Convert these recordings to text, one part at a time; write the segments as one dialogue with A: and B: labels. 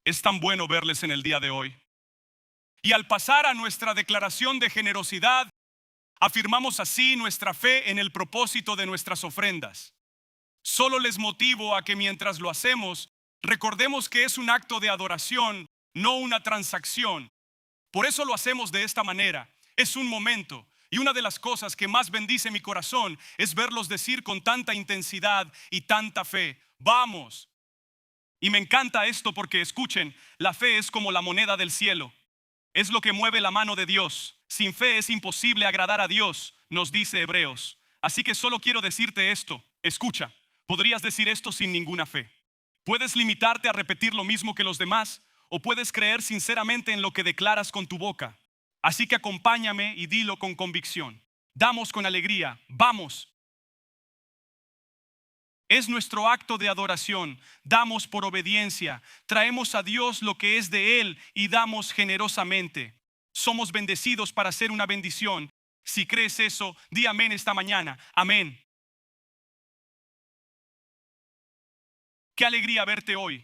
A: Es tan bueno verles en el día de hoy. Y al pasar a nuestra declaración de generosidad, afirmamos así nuestra fe en el propósito de nuestras ofrendas. Solo les motivo a que mientras lo hacemos, recordemos que es un acto de adoración, no una transacción. Por eso lo hacemos de esta manera. Es un momento. Y una de las cosas que más bendice mi corazón es verlos decir con tanta intensidad y tanta fe: vamos. Y me encanta esto porque, escuchen, la fe es como la moneda del cielo. Es lo que mueve la mano de Dios. Sin fe es imposible agradar a Dios, nos dice Hebreos. Así que solo quiero decirte esto. Escucha, podrías decir esto sin ninguna fe. Puedes limitarte a repetir lo mismo que los demás, o puedes creer sinceramente en lo que declaras con tu boca. Así que acompáñame y dilo con convicción. Damos con alegría, vamos. Es nuestro acto de adoración, damos por obediencia, traemos a Dios lo que es de Él y damos generosamente. Somos bendecidos para ser una bendición. Si crees eso, di amén esta mañana. Amén. Qué alegría verte hoy.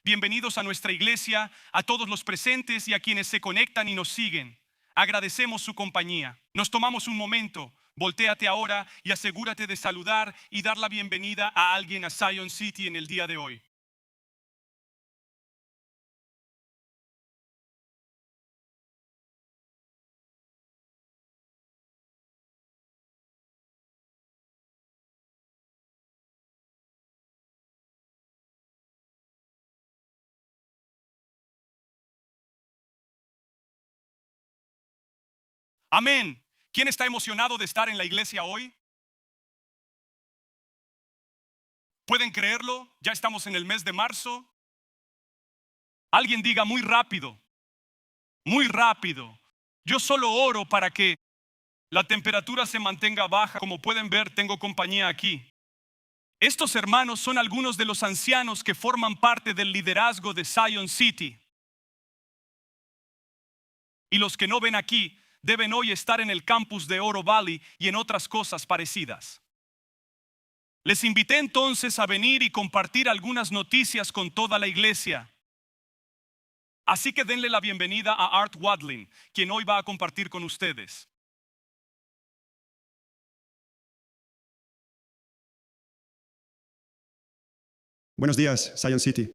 A: Bienvenidos a nuestra iglesia, a todos los presentes y a quienes se conectan y nos siguen. Agradecemos su compañía. Nos tomamos un momento. Voltéate ahora y asegúrate de saludar y dar la bienvenida a alguien a Zion City en el día de hoy. Amén. ¿Quién está emocionado de estar en la iglesia hoy? ¿Pueden creerlo? Ya estamos en el mes de marzo. Alguien diga muy rápido, muy rápido. Yo solo oro para que la temperatura se mantenga baja. Como pueden ver, tengo compañía aquí. Estos hermanos son algunos de los ancianos que forman parte del liderazgo de Zion City. Y los que no ven aquí deben hoy estar en el campus de Oro Valley y en otras cosas parecidas. Les invité entonces a venir y compartir algunas noticias con toda la iglesia. Así que denle la bienvenida a Art Wadlin, quien hoy va a compartir con ustedes.
B: Buenos días, Zion City.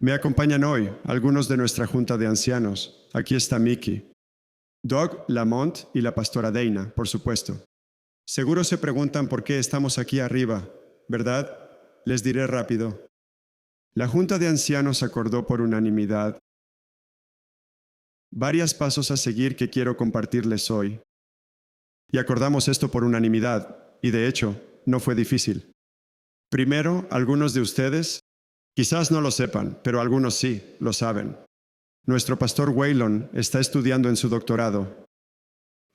B: Me acompañan hoy algunos de nuestra junta de ancianos. Aquí está Mickey, Doug Lamont y la pastora Dana, por supuesto. Seguro se preguntan por qué estamos aquí arriba, ¿verdad? Les diré rápido. La junta de ancianos acordó por unanimidad varios pasos a seguir que quiero compartirles hoy. Y acordamos esto por unanimidad, y de hecho, no fue difícil. Primero, algunos de ustedes quizás no lo sepan, pero algunos sí, lo saben. Nuestro pastor Waylon está estudiando en su doctorado.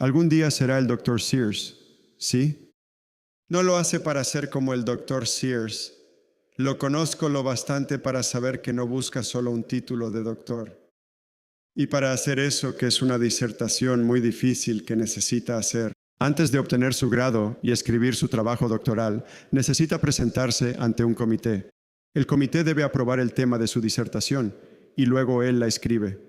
B: Algún día será el Dr. Sears, ¿sí? No lo hace para ser como el Dr. Sears. Lo conozco lo bastante para saber que no busca solo un título de doctor. Y para hacer eso, que es una disertación muy difícil que necesita hacer, antes de obtener su grado y escribir su trabajo doctoral, necesita presentarse ante un comité. El comité debe aprobar el tema de su disertación y luego él la escribe.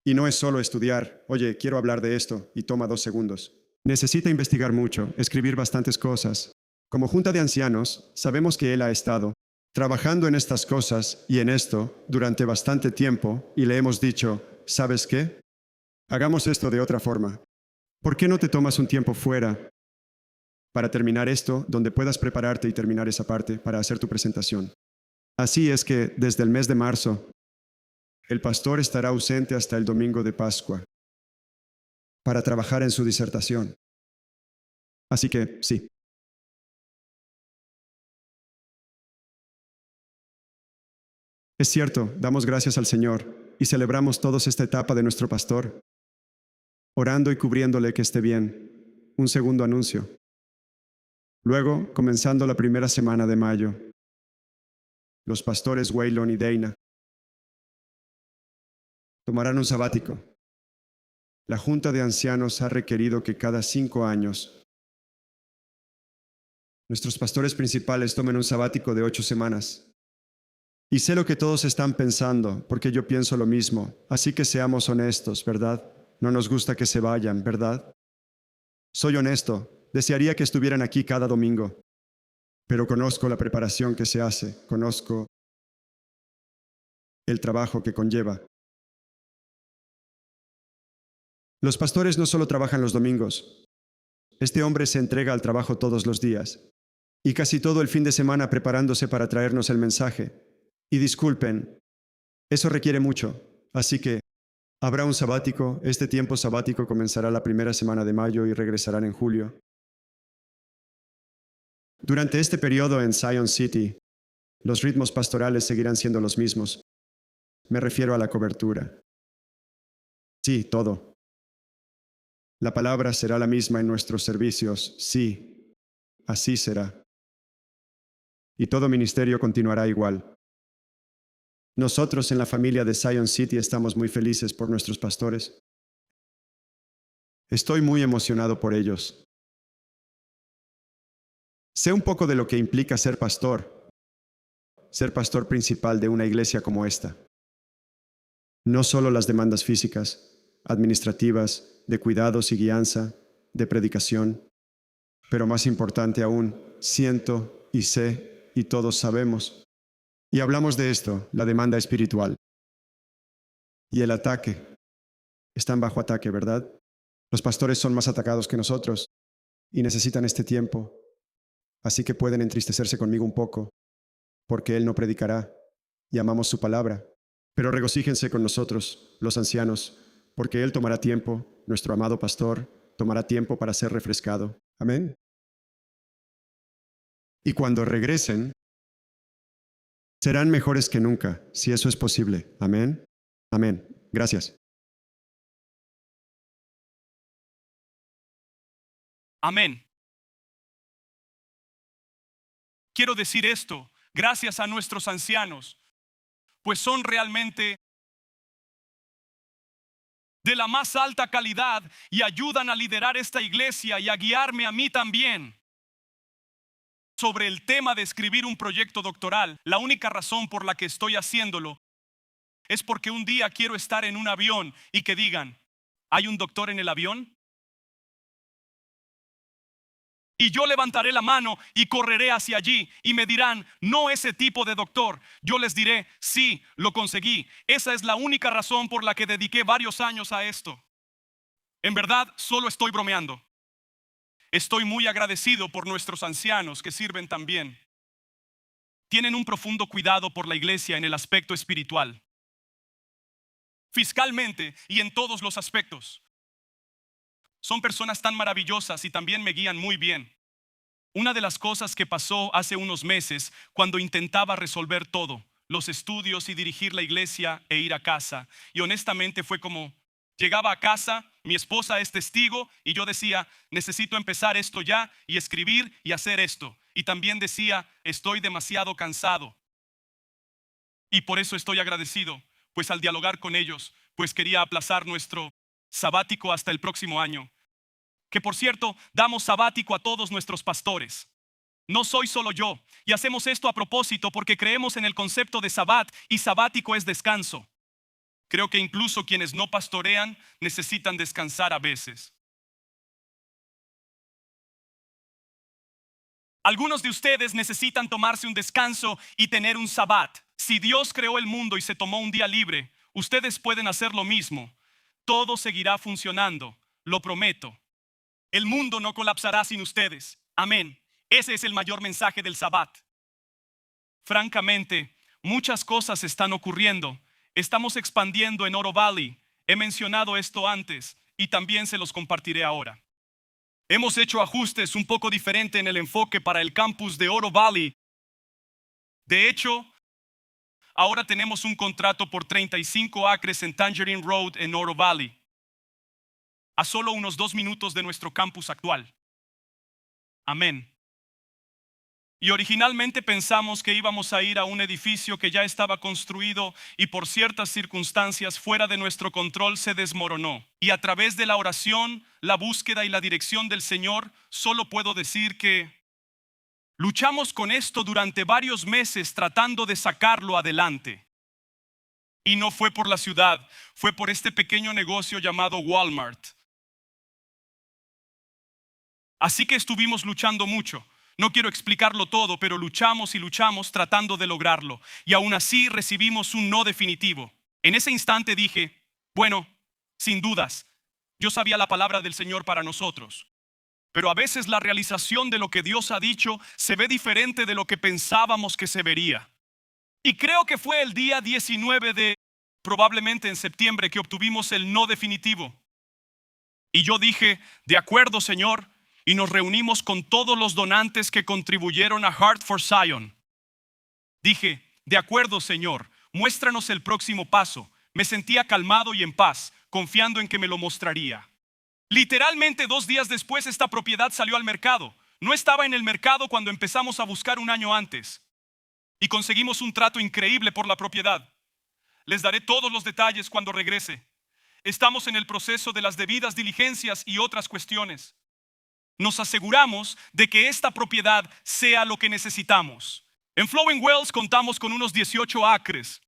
B: Y no es solo estudiar, oye, quiero hablar de esto, y toma 2 segundos. Necesita investigar mucho, escribir bastantes cosas. Como junta de ancianos, sabemos que él ha estado trabajando en estas cosas y en esto durante bastante tiempo y le hemos dicho, ¿sabes qué? Hagamos esto de otra forma. ¿Por qué no te tomas un tiempo fuera para terminar esto, donde puedas prepararte y terminar esa parte para hacer tu presentación? Así es que, desde el mes de marzo, el pastor estará ausente hasta el domingo de Pascua para trabajar en su disertación. Así que, sí. Es cierto, damos gracias al Señor y celebramos todos esta etapa de nuestro pastor, orando y cubriéndole que esté bien. Un segundo anuncio. Luego, comenzando la primera semana de mayo, los pastores Waylon y Dana tomarán un sabático. La Junta de Ancianos ha requerido que cada 5 años nuestros pastores principales tomen un sabático de 8 semanas. Y sé lo que todos están pensando, porque yo pienso lo mismo. Así que seamos honestos, ¿verdad? No nos gusta que se vayan, ¿verdad? Soy honesto. Desearía que estuvieran aquí cada domingo. Pero conozco la preparación que se hace. Conozco el trabajo que conlleva. Los pastores no solo trabajan los domingos. Este hombre se entrega al trabajo todos los días. Y casi todo el fin de semana preparándose para traernos el mensaje. Y disculpen, eso requiere mucho. Así que habrá un sabático. Este tiempo sabático comenzará la primera semana de mayo y regresarán en julio. Durante este periodo en Zion City, los ritmos pastorales seguirán siendo los mismos. Me refiero a la cobertura. Sí, todo. La palabra será la misma en nuestros servicios. Sí, así será. Y todo ministerio continuará igual. Nosotros en la familia de Zion City estamos muy felices por nuestros pastores. Estoy muy emocionado por ellos. Sé un poco de lo que implica ser pastor principal de una iglesia como esta. No solo las demandas físicas, administrativas, de cuidados y guianza, de predicación, pero más importante aún, siento y sé y todos sabemos. Y hablamos de esto, la demanda espiritual. Y el ataque. Están bajo ataque, ¿verdad? Los pastores son más atacados que nosotros y necesitan este tiempo. Así que pueden entristecerse conmigo un poco, porque Él no predicará y amamos su palabra. Pero regocíjense con nosotros, los ancianos, porque Él tomará tiempo, nuestro amado pastor, tomará tiempo para ser refrescado. Amén. Y cuando regresen, serán mejores que nunca, si eso es posible. Amén. Amén. Gracias.
A: Amén. Quiero decir esto, gracias a nuestros ancianos, pues son realmente de la más alta calidad y ayudan a liderar esta iglesia y a guiarme a mí también. Sobre el tema de escribir un proyecto doctoral, la única razón por la que estoy haciéndolo es porque un día quiero estar en un avión y que digan, ¿hay un doctor en el avión? Y yo levantaré la mano y correré hacia allí y me dirán, no ese tipo de doctor. Yo les diré, sí, lo conseguí. Esa es la única razón por la que dediqué varios años a esto. En verdad, solo estoy bromeando. Estoy muy agradecido por nuestros ancianos que sirven también. Tienen un profundo cuidado por la iglesia en el aspecto espiritual, fiscalmente y en todos los aspectos. Son personas tan maravillosas y también me guían muy bien. Una de las cosas que pasó hace unos meses cuando intentaba resolver todo, los estudios y dirigir la iglesia e ir a casa, y honestamente fue como, llegaba a casa, mi esposa es testigo y yo decía, necesito empezar esto ya y escribir y hacer esto. Y también decía, estoy demasiado cansado. Y por eso estoy agradecido, pues al dialogar con ellos, pues quería aplazar nuestro sabático hasta el próximo año. Que por cierto, damos sabático a todos nuestros pastores. No soy solo yo, y hacemos esto a propósito porque creemos en el concepto de sabbat y sabático es descanso. Creo que incluso quienes no pastorean necesitan descansar a veces. Algunos de ustedes necesitan tomarse un descanso y tener un sabbat. Si Dios creó el mundo y se tomó un día libre, ustedes pueden hacer lo mismo. Todo seguirá funcionando, lo prometo. El mundo no colapsará sin ustedes. Amén. Ese es el mayor mensaje del sabbat. Francamente, muchas cosas están ocurriendo. Estamos expandiendo en Oro Valley. He mencionado esto antes y también se los compartiré ahora. Hemos hecho ajustes un poco diferente en el enfoque para el campus de Oro Valley. De hecho, ahora tenemos un contrato por 35 acres en Tangerine Road en Oro Valley, a solo unos 2 minutos de nuestro campus actual. Amén. Y originalmente pensamos que íbamos a ir a un edificio que ya estaba construido y por ciertas circunstancias fuera de nuestro control se desmoronó. Y a través de la oración, la búsqueda y la dirección del Señor, solo puedo decir que Luchamos con esto durante varios meses tratando de sacarlo adelante. Y no fue por la ciudad, fue por este pequeño negocio llamado Walmart. Así que estuvimos luchando mucho. No quiero explicarlo todo, pero luchamos y luchamos tratando de lograrlo. Y aún así recibimos un no definitivo. En ese instante dije, bueno, sin dudas, yo sabía la palabra del Señor para nosotros. Pero a veces la realización de lo que Dios ha dicho se ve diferente de lo que pensábamos que se vería. Y creo que fue el día 19 de, probablemente en septiembre, que obtuvimos el no definitivo. Y yo dije, de acuerdo, Señor, y nos reunimos con todos los donantes que contribuyeron a Heart for Zion. Dije, de acuerdo, Señor, muéstranos el próximo paso. Me sentía calmado y en paz, confiando en que me lo mostraría. Literalmente 2 días después esta propiedad salió al mercado. No estaba en el mercado cuando empezamos a buscar un año antes. Y conseguimos un trato increíble por la propiedad. Les daré todos los detalles cuando regrese. Estamos en el proceso de las debidas diligencias y otras cuestiones. Nos aseguramos de que esta propiedad sea lo que necesitamos. En Flowing Wells contamos con unos 18 acres.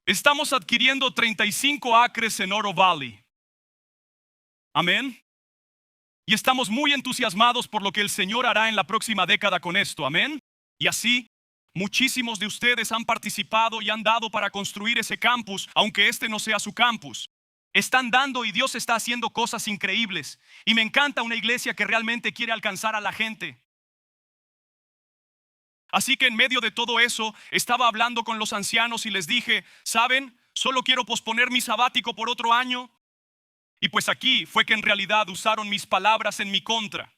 A: Estamos adquiriendo 35 acres en Oro Valley. Amén. Y estamos muy entusiasmados por lo que el Señor hará en la próxima década con esto. Amén. Y así, muchísimos de ustedes han participado y han dado para construir ese campus, aunque este no sea su campus. Están dando y Dios está haciendo cosas increíbles. Y me encanta una iglesia que realmente quiere alcanzar a la gente. Así que en medio de todo eso, estaba hablando con los ancianos y les dije, ¿saben? Solo quiero posponer mi sabático por otro año. Y pues aquí fue que en realidad usaron mis palabras en mi contra.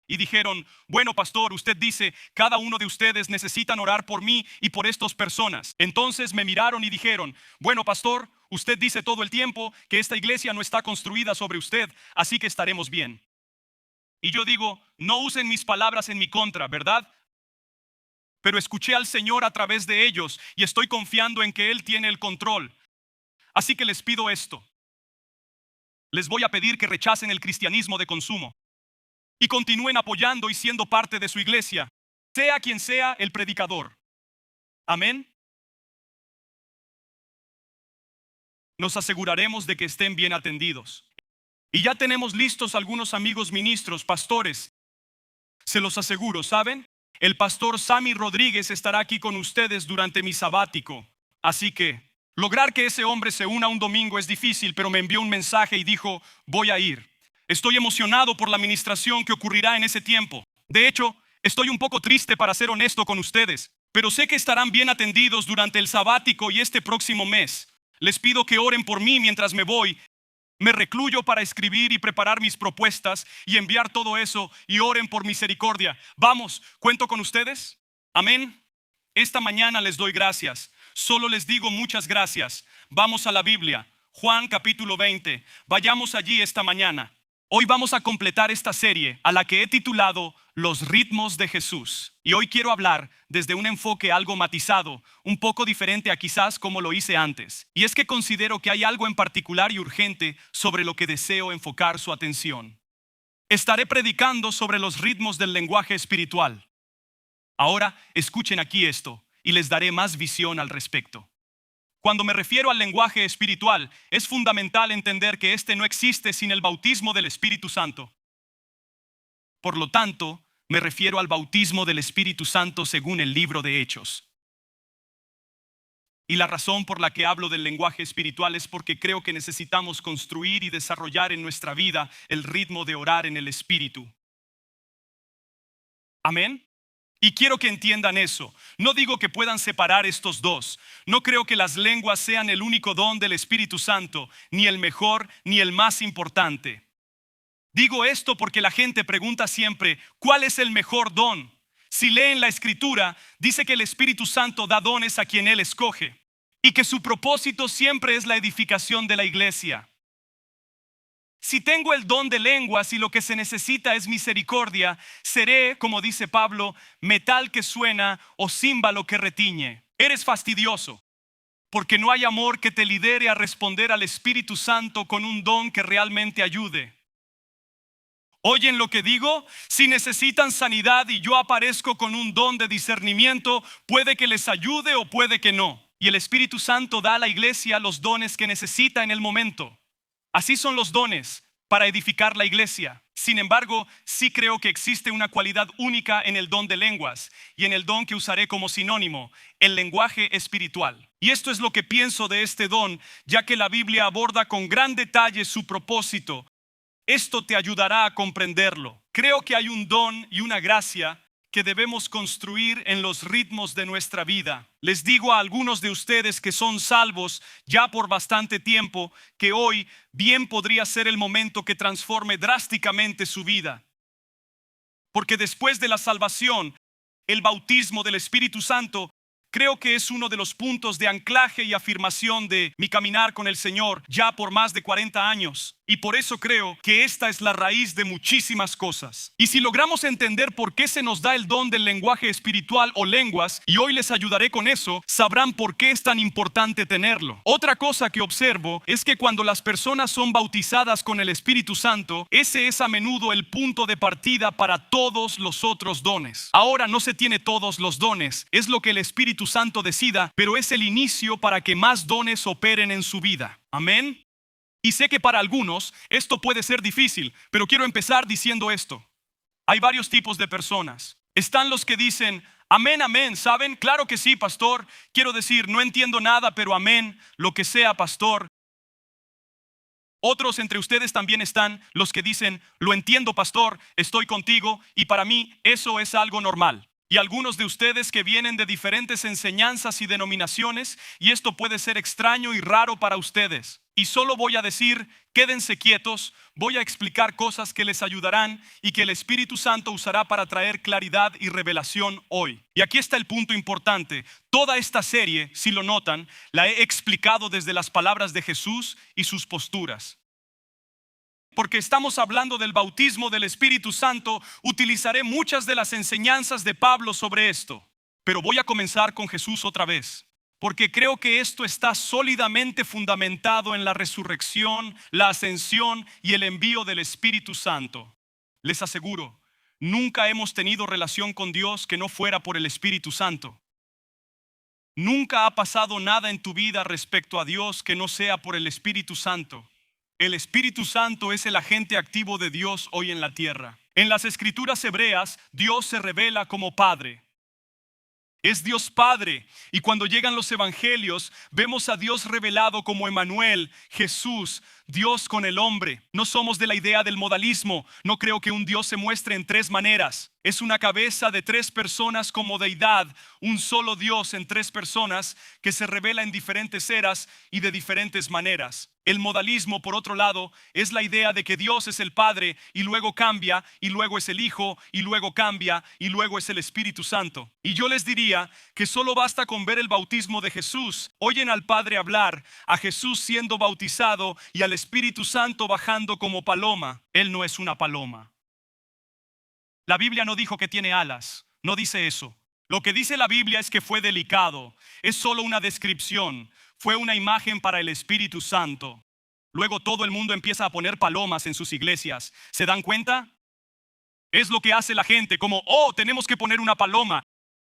A: Y dijeron, bueno, pastor, usted dice, cada uno de ustedes necesitan orar por mí y por estas personas. Entonces me miraron y dijeron, bueno, pastor, usted dice todo el tiempo que esta iglesia no está construida sobre usted, así que estaremos bien. Y yo digo, no usen mis palabras en mi contra, ¿verdad? Pero escuché al Señor a través de ellos y estoy confiando en que Él tiene el control. Así que les pido esto. Les voy a pedir que rechacen el cristianismo de consumo y continúen apoyando y siendo parte de su iglesia, sea quien sea el predicador. Amén. Nos aseguraremos de que estén bien atendidos. Y ya tenemos listos algunos amigos ministros, pastores. Se los aseguro, ¿saben? El pastor Sammy Rodríguez estará aquí con ustedes durante mi sabático. Así que lograr que ese hombre se una un domingo es difícil, pero me envió un mensaje y dijo, voy a ir. Estoy emocionado por la administración que ocurrirá en ese tiempo. De hecho, estoy un poco triste para ser honesto con ustedes, pero sé que estarán bien atendidos durante el sabático y este próximo mes. Les pido que oren por mí mientras me voy. Me recluyo para escribir y preparar mis propuestas y enviar todo eso y oren por misericordia. Vamos, ¿cuento con ustedes? Amén. Esta mañana les doy gracias. Solo les digo muchas gracias. Vamos a la Biblia. Juan capítulo 20. Vayamos allí esta mañana. Hoy vamos a completar esta serie a la que he titulado Los ritmos de Jesús. Y hoy quiero hablar desde un enfoque algo matizado, un poco diferente a quizás como lo hice antes. Y es que considero que hay algo en particular y urgente sobre lo que deseo enfocar su atención. Estaré predicando sobre los ritmos del lenguaje espiritual. Ahora escuchen aquí esto y les daré más visión al respecto. Cuando me refiero al lenguaje espiritual, es fundamental entender que este no existe sin el bautismo del Espíritu Santo. Por lo tanto, me refiero al bautismo del Espíritu Santo según el libro de Hechos. Y la razón por la que hablo del lenguaje espiritual es porque creo que necesitamos construir y desarrollar en nuestra vida el ritmo de orar en el Espíritu. Amén. Y quiero que entiendan eso. No digo que puedan separar estos dos. No creo que las lenguas sean el único don del Espíritu Santo, ni el mejor, ni el más importante. Digo esto porque la gente pregunta siempre, ¿cuál es el mejor don? Si leen la Escritura, dice que el Espíritu Santo da dones a quien Él escoge y que su propósito siempre es la edificación de la iglesia. Si tengo el don de lenguas y lo que se necesita es misericordia, seré, como dice Pablo, metal que suena o címbalo que retiñe. Eres fastidioso, porque no hay amor que te lidere a responder al Espíritu Santo con un don que realmente ayude. ¿Oyen lo que digo? Si necesitan sanidad y yo aparezco con un don de discernimiento, puede que les ayude o puede que no. Y el Espíritu Santo da a la iglesia los dones que necesita en el momento. Así son los dones para edificar la iglesia. Sin embargo, sí creo que existe una cualidad única en el don de lenguas y en el don que usaré como sinónimo, el lenguaje espiritual. Y esto es lo que pienso de este don, ya que la Biblia aborda con gran detalle su propósito. Esto te ayudará a comprenderlo. Creo que hay un don y una gracia que debemos construir en los ritmos de nuestra vida. Les digo a algunos de ustedes que son salvos ya por bastante tiempo que hoy bien podría ser el momento que transforme drásticamente su vida. Porque después de la salvación, el bautismo del Espíritu Santo, creo que es uno de los puntos de anclaje y afirmación de mi caminar con el Señor ya por más de 40 años. Y por eso creo que esta es la raíz de muchísimas cosas. Y si logramos entender por qué se nos da el don del lenguaje espiritual o lenguas, y hoy les ayudaré con eso, sabrán por qué es tan importante tenerlo. Otra cosa que observo es que cuando las personas son bautizadas con el Espíritu Santo, ese es a menudo el punto de partida para todos los otros dones. Ahora no se tiene todos los dones, es lo que el Espíritu Santo decida, pero es el inicio para que más dones operen en su vida. Amén. Y sé que para algunos esto puede ser difícil, pero quiero empezar diciendo esto. Hay varios tipos de personas. Están los que dicen, amén, amén, ¿saben? Claro que sí, pastor. Quiero decir, no entiendo nada, pero amén, lo que sea, pastor. Otros entre ustedes también están los que dicen, lo entiendo, pastor, estoy contigo, y para mí eso es algo normal. Y algunos de ustedes que vienen de diferentes enseñanzas y denominaciones, y esto puede ser extraño y raro para ustedes. Y solo voy a decir, quédense quietos, voy a explicar cosas que les ayudarán y que el Espíritu Santo usará para traer claridad y revelación hoy. Y aquí está el punto importante. Toda esta serie, si lo notan, la he explicado desde las palabras de Jesús y sus posturas. Porque estamos hablando del bautismo del Espíritu Santo, utilizaré muchas de las enseñanzas de Pablo sobre esto. Pero voy a comenzar con Jesús otra vez, porque creo que esto está sólidamente fundamentado en la resurrección, la ascensión y el envío del Espíritu Santo. Les aseguro, nunca hemos tenido relación con Dios que no fuera por el Espíritu Santo. Nunca ha pasado nada en tu vida respecto a Dios que no sea por el Espíritu Santo. El Espíritu Santo es el agente activo de Dios hoy en la tierra. En las Escrituras hebreas, Dios se revela como Padre. Es Dios Padre, y cuando llegan los evangelios, vemos a Dios revelado como Emmanuel, Jesús, Dios con el hombre. No somos de la idea del modalismo. No creo que un Dios se muestre en tres maneras. Es una cabeza de tres personas como deidad, un solo Dios en tres personas que se revela en diferentes eras y de diferentes maneras. El modalismo, por otro lado, es la idea de que Dios es el Padre y luego cambia, y luego es el Hijo, y luego cambia, y luego es el Espíritu Santo. Y yo les diría que solo basta con ver el bautismo de Jesús. Oyen al Padre hablar, a Jesús siendo bautizado y al Espíritu Santo bajando como paloma. Él no es una paloma. La Biblia no dijo que tiene alas, no dice eso. Lo que dice la Biblia es que fue delicado, es solo una descripción, fue una imagen para el Espíritu Santo. Luego todo el mundo empieza a poner palomas en sus iglesias. ¿Se dan cuenta? Es lo que hace la gente, como, oh, tenemos que poner una paloma.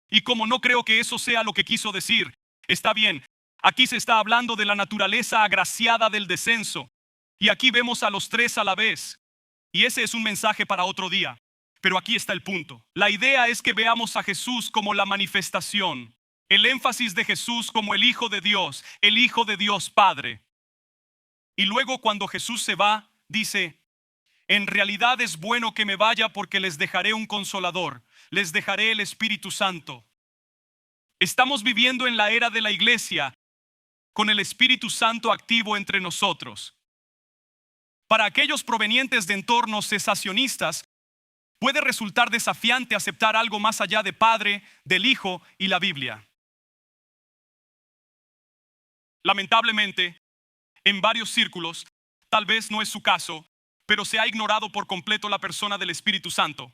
A: Y como no creo que eso sea lo que quiso decir, está bien, aquí se está hablando de la naturaleza agraciada del descenso. Y aquí vemos a los tres a la vez. Y ese es un mensaje para otro día. Pero aquí está el punto. La idea es que veamos a Jesús como la manifestación. El énfasis de Jesús como el Hijo de Dios Padre. Y luego cuando Jesús se va, dice, en realidad es bueno que me vaya porque les dejaré un consolador, les dejaré el Espíritu Santo. Estamos viviendo en la era de la iglesia con el Espíritu Santo activo entre nosotros. Para aquellos provenientes de entornos cesacionistas, puede resultar desafiante aceptar algo más allá de Padre, del Hijo y la Biblia. Lamentablemente, en varios círculos, tal vez no es su caso, pero se ha ignorado por completo la persona del Espíritu Santo.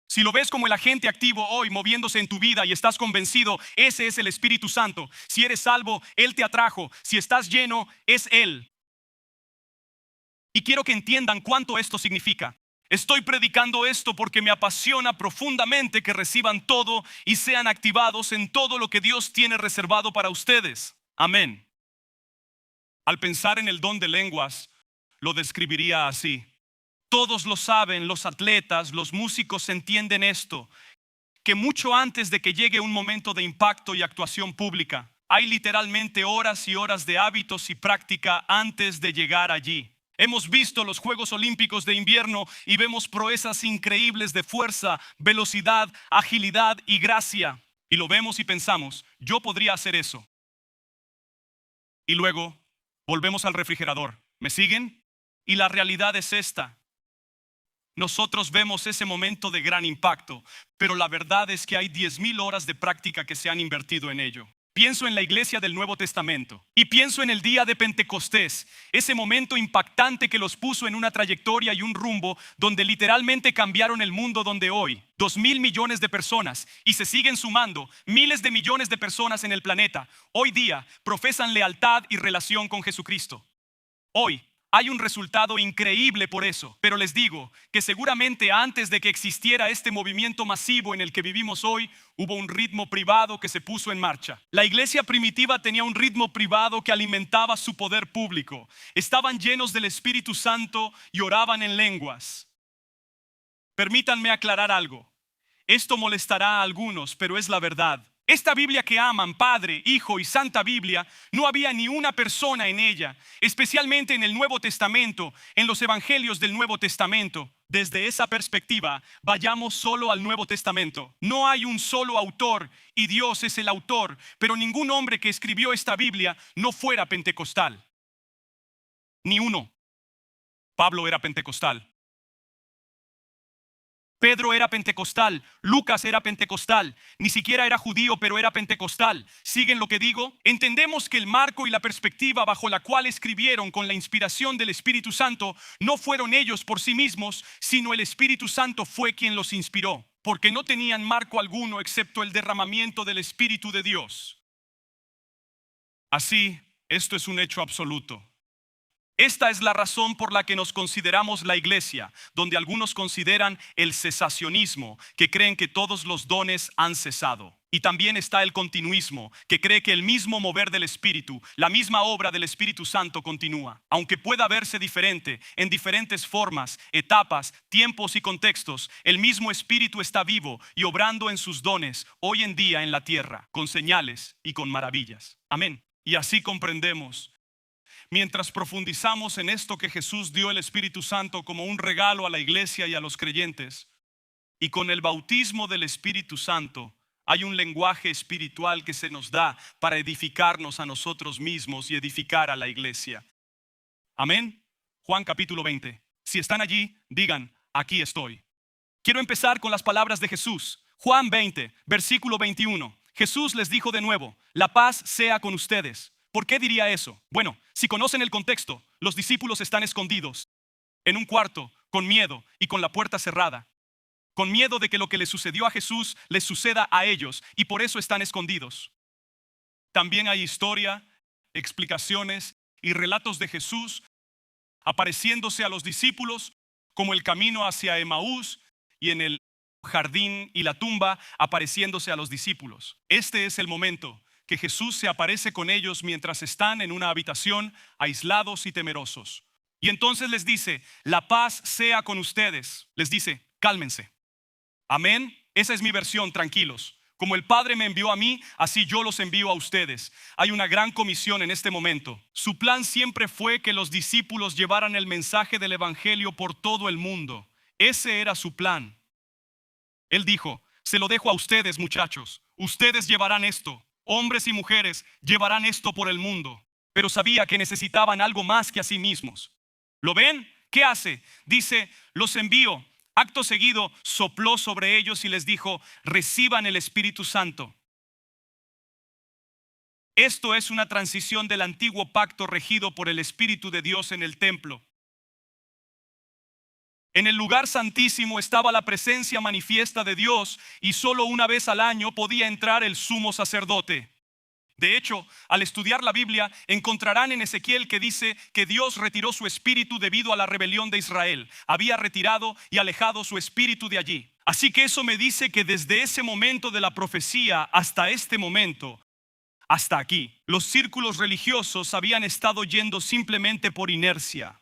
A: Si lo ves como el agente activo hoy moviéndose en tu vida y estás convencido, ese es el Espíritu Santo. Si eres salvo, Él te atrajo. Si estás lleno, es Él. Y quiero que entiendan cuánto esto significa. Estoy predicando esto porque me apasiona profundamente que reciban todo y sean activados en todo lo que Dios tiene reservado para ustedes. Amén. Al pensar en el don de lenguas, lo describiría así. Todos lo saben, los atletas, los músicos entienden esto, que mucho antes de que llegue un momento de impacto y actuación pública, hay literalmente horas y horas de hábitos y práctica antes de llegar allí. Hemos visto los Juegos Olímpicos de invierno y vemos proezas increíbles de fuerza, velocidad, agilidad y gracia. Y lo vemos y pensamos, yo podría hacer eso. Y luego volvemos al refrigerador. ¿Me siguen? Y la realidad es esta. Nosotros vemos ese momento de gran impacto, pero la verdad es que hay 10,000 horas de práctica que se han invertido en ello. Pienso en la iglesia del Nuevo Testamento y pienso en el día de Pentecostés, ese momento impactante que los puso en una trayectoria y un rumbo donde literalmente cambiaron el mundo donde hoy 2,000 millones de personas y se siguen sumando miles de millones de personas en el planeta. Hoy día profesan lealtad y relación con Jesucristo. Hoy hay un resultado increíble por eso, pero les digo que seguramente antes de que existiera este movimiento masivo en el que vivimos hoy, hubo un ritmo privado que se puso en marcha. La iglesia primitiva tenía un ritmo privado que alimentaba su poder público. Estaban llenos del Espíritu Santo y oraban en lenguas. Permítanme aclarar algo. Esto molestará a algunos, pero es la verdad. Esta Biblia que aman, Padre, Hijo y Santa Biblia, no había ni una persona en ella, especialmente en el Nuevo Testamento, en los Evangelios del Nuevo Testamento. Desde esa perspectiva, vayamos solo al Nuevo Testamento. No hay un solo autor y Dios es el autor, pero ningún hombre que escribió esta Biblia no fuera pentecostal. Ni uno. Pablo era pentecostal. Pedro era pentecostal, Lucas era pentecostal, ni siquiera era judío, pero era pentecostal. ¿Siguen lo que digo? Entendemos que el marco y la perspectiva bajo la cual escribieron con la inspiración del Espíritu Santo no fueron ellos por sí mismos, sino el Espíritu Santo fue quien los inspiró, porque no tenían marco alguno excepto el derramamiento del Espíritu de Dios. Así, esto es un hecho absoluto. Esta es la razón por la que nos consideramos la iglesia, donde algunos consideran el cesacionismo, que creen que todos los dones han cesado. Y también está el continuismo, que cree que el mismo mover del Espíritu, la misma obra del Espíritu Santo continúa. Aunque pueda verse diferente, en diferentes formas, etapas, tiempos y contextos, el mismo Espíritu está vivo y obrando en sus dones hoy en día en la tierra, con señales y con maravillas. Amén. Y así comprendemos. Mientras profundizamos en esto que Jesús dio el Espíritu Santo como un regalo a la iglesia y a los creyentes, y con el bautismo del Espíritu Santo hay un lenguaje espiritual que se nos da para edificarnos a nosotros mismos y edificar a la iglesia. Amén. Juan capítulo 20. Si están allí, digan, aquí estoy. Quiero empezar con las palabras de Jesús. Juan 20, versículo 21. Jesús les dijo de nuevo, la paz sea con ustedes. ¿Por qué diría eso? Bueno, si conocen el contexto, los discípulos están escondidos en un cuarto, con miedo y con la puerta cerrada. Con miedo de que lo que le sucedió a Jesús les suceda a ellos y por eso están escondidos. También hay historia, explicaciones y relatos de Jesús apareciéndose a los discípulos como el camino hacia Emaús y en el jardín y la tumba apareciéndose a los discípulos. Este es el momento que Jesús se aparece con ellos mientras están en una habitación aislados y temerosos. Y entonces les dice, la paz sea con ustedes. Les dice, cálmense. Amén. Esa es mi versión, tranquilos. Como el Padre me envió a mí, así yo los envío a ustedes. Hay una gran comisión en este momento. Su plan siempre fue que los discípulos llevaran el mensaje del Evangelio por todo el mundo. Ese era su plan. Él dijo, se lo dejo a ustedes, muchachos. Ustedes llevarán esto. Hombres y mujeres llevarán esto por el mundo. Pero sabía que necesitaban algo más que a sí mismos. ¿Lo ven? ¿Qué hace? Dice, los envío. Acto seguido, sopló sobre ellos y les dijo, reciban el Espíritu Santo. Esto es una transición del antiguo pacto regido por el Espíritu de Dios en el templo. En el lugar santísimo estaba la presencia manifiesta de Dios y solo una vez al año podía entrar el sumo sacerdote. De hecho, al estudiar la Biblia, encontrarán en Ezequiel que dice que Dios retiró su espíritu debido a la rebelión de Israel. Había retirado y alejado su espíritu de allí. Así que eso me dice que desde ese momento de la profecía hasta este momento, hasta aquí, los círculos religiosos habían estado yendo simplemente por inercia.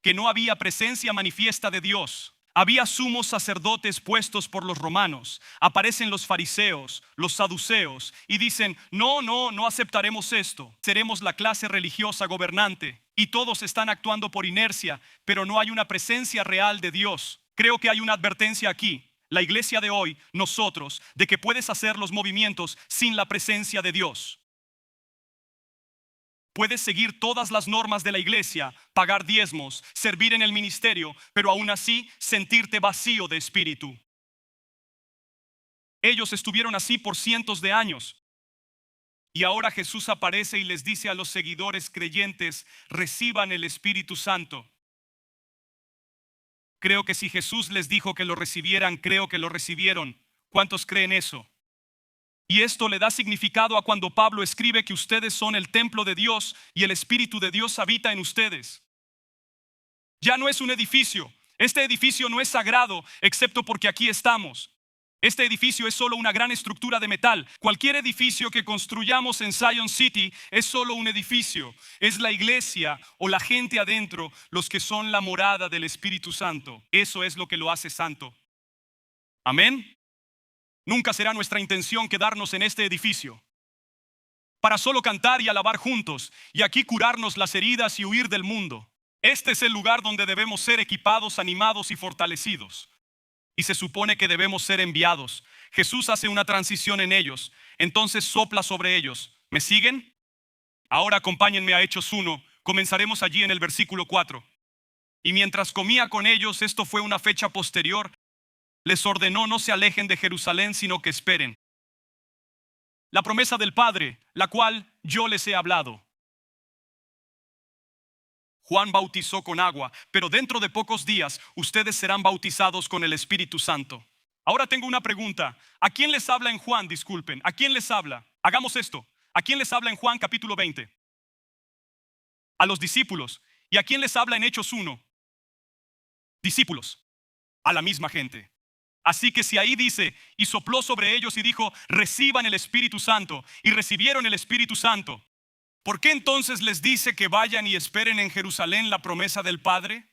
A: Que no había presencia manifiesta de Dios. Había sumos sacerdotes puestos por los romanos. Aparecen los fariseos, los saduceos y dicen, no aceptaremos esto. Seremos la clase religiosa gobernante. Y todos están actuando por inercia, pero no hay una presencia real de Dios. Creo que hay una advertencia aquí. La iglesia de hoy, nosotros, de que puedes hacer los movimientos sin la presencia de Dios. Puedes seguir todas las normas de la iglesia, pagar diezmos, servir en el ministerio, pero aún así sentirte vacío de espíritu. Ellos estuvieron así por cientos de años. Y ahora Jesús aparece y les dice a los seguidores creyentes, reciban el Espíritu Santo. Creo que si Jesús les dijo que lo recibieran, creo que lo recibieron. ¿Cuántos creen eso? Y esto le da significado a cuando Pablo escribe que ustedes son el templo de Dios y el Espíritu de Dios habita en ustedes. Ya no es un edificio. Este edificio no es sagrado, excepto porque aquí estamos. Este edificio es solo una gran estructura de metal. Cualquier edificio que construyamos en Zion City es solo un edificio. Es la iglesia o la gente adentro los que son la morada del Espíritu Santo. Eso es lo que lo hace santo. Amén. Nunca será nuestra intención quedarnos en este edificio para solo cantar y alabar juntos y aquí curarnos las heridas y huir del mundo. Este es el lugar donde debemos ser equipados, animados y fortalecidos. Y se supone que debemos ser enviados. Jesús hace una transición en ellos, entonces sopla sobre ellos. ¿Me siguen? Ahora acompáñenme a Hechos 1. Comenzaremos allí en el versículo 4. Y mientras comía con ellos, esto fue una fecha posterior, les ordenó no se alejen de Jerusalén, sino que esperen la promesa del Padre, la cual yo les he hablado. Juan bautizó con agua, pero dentro de pocos días ustedes serán bautizados con el Espíritu Santo. Ahora tengo una pregunta. ¿A quién les habla en Juan? Disculpen. ¿A quién les habla? Hagamos esto. ¿A quién les habla en Juan capítulo 20? A los discípulos. ¿Y a quién les habla en Hechos 1? Discípulos. A la misma gente. Así que si ahí dice, y sopló sobre ellos y dijo, reciban el Espíritu Santo, y recibieron el Espíritu Santo, ¿por qué entonces les dice que vayan y esperen en Jerusalén la promesa del Padre?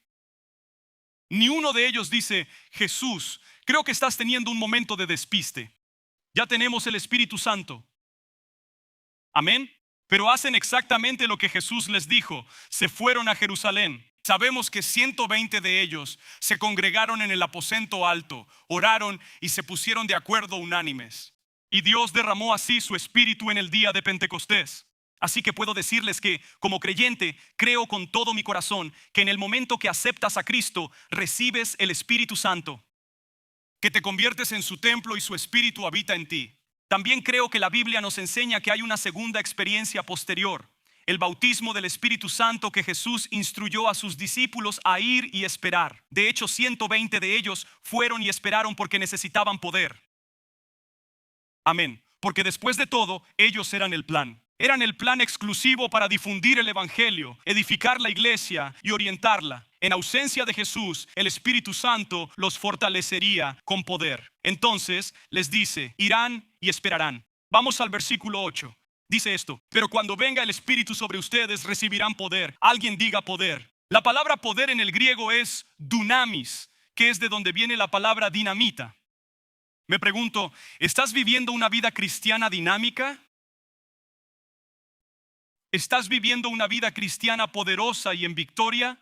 A: Ni uno de ellos dice, Jesús, creo que estás teniendo un momento de despiste. Ya tenemos el Espíritu Santo. Amén. Pero hacen exactamente lo que Jesús les dijo. Se fueron a Jerusalén. Sabemos que 120 de ellos se congregaron en el aposento alto, oraron y se pusieron de acuerdo unánimes. Y Dios derramó así su espíritu en el día de Pentecostés. Así que puedo decirles que, como creyente, creo con todo mi corazón que en el momento que aceptas a Cristo, recibes el Espíritu Santo, que te conviertes en su templo y su espíritu habita en ti. También creo que la Biblia nos enseña que hay una segunda experiencia posterior. El bautismo del Espíritu Santo que Jesús instruyó a sus discípulos a ir y esperar. De hecho, 120 de ellos fueron y esperaron porque necesitaban poder. Amén. Porque después de todo, ellos eran el plan. Eran el plan exclusivo para difundir el evangelio, edificar la iglesia y orientarla. En ausencia de Jesús, el Espíritu Santo los fortalecería con poder. Entonces les dice, irán y esperarán. Vamos al versículo 8. Dice esto, pero cuando venga el Espíritu sobre ustedes recibirán poder. Alguien diga poder. La palabra poder en el griego es dunamis, que es de donde viene la palabra dinamita. Me pregunto, ¿estás viviendo una vida cristiana dinámica? ¿Estás viviendo una vida cristiana poderosa y en victoria?